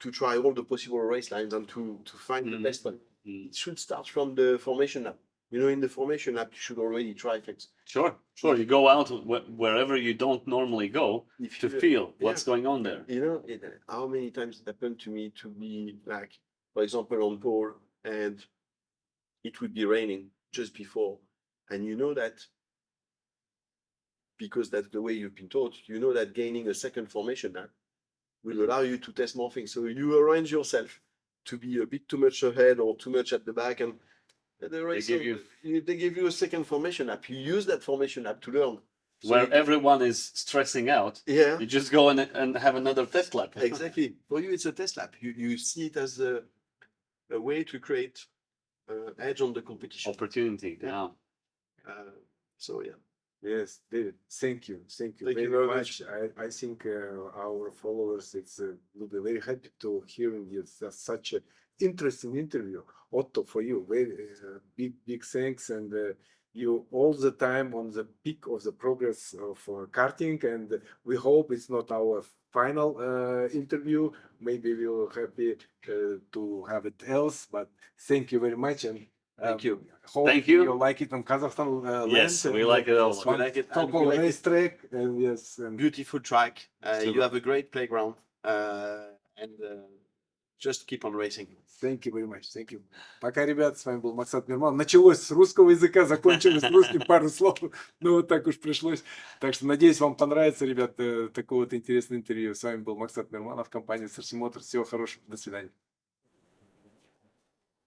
to try all the possible race lines and to find the best one? It should start from the formation lap. You know, in the formation lap, you should already try things. Sure. You go out wherever you don't normally go to feel what's going on there. You know, how many times it happened to me to be like, for example, on pole, and it would be raining just before, and you know that, because that's the way you've been taught, you know that gaining a second formation lap will allow you to test more things. So you arrange yourself to be a bit too much ahead or too much at the back, and The race give you- they give you a second formation app. You use that formation app to learn. So Where you- everyone is stressing out, yeah, you just go and have another test lab. exactly. For you, it's a test lab. You see it as a way to create edge on the competition. Opportunity. Yeah. So yeah. Yes, David, thank you. Thank you Thank very you very much. I think our followers will be very happy to hearing such an interesting interview. Otto, for you, very big thanks, and you all the time on the peak of the progress of karting, and we hope it's not our final interview. Maybe we'll happy to have it else, but thank you very much, and Thank you. hope Thank you. like it on Kazakhstan Yes, land, we and, like it also. We like it. top And we of like it. racetrack, and yes, and Beautiful track. Super. You have a great playground. And just keep on racing. thank you very much, thank you. Пока, ребят, с вами был Максат Мирман. Началось с русского языка, закончилось с русским, пару слов, ну вот так уж пришлось. Так что надеюсь, вам понравится, ребят, такое вот интересное интервью. С вами был Максат Мирманов, компания Sodi Motors. Всего хорошего, до свидания.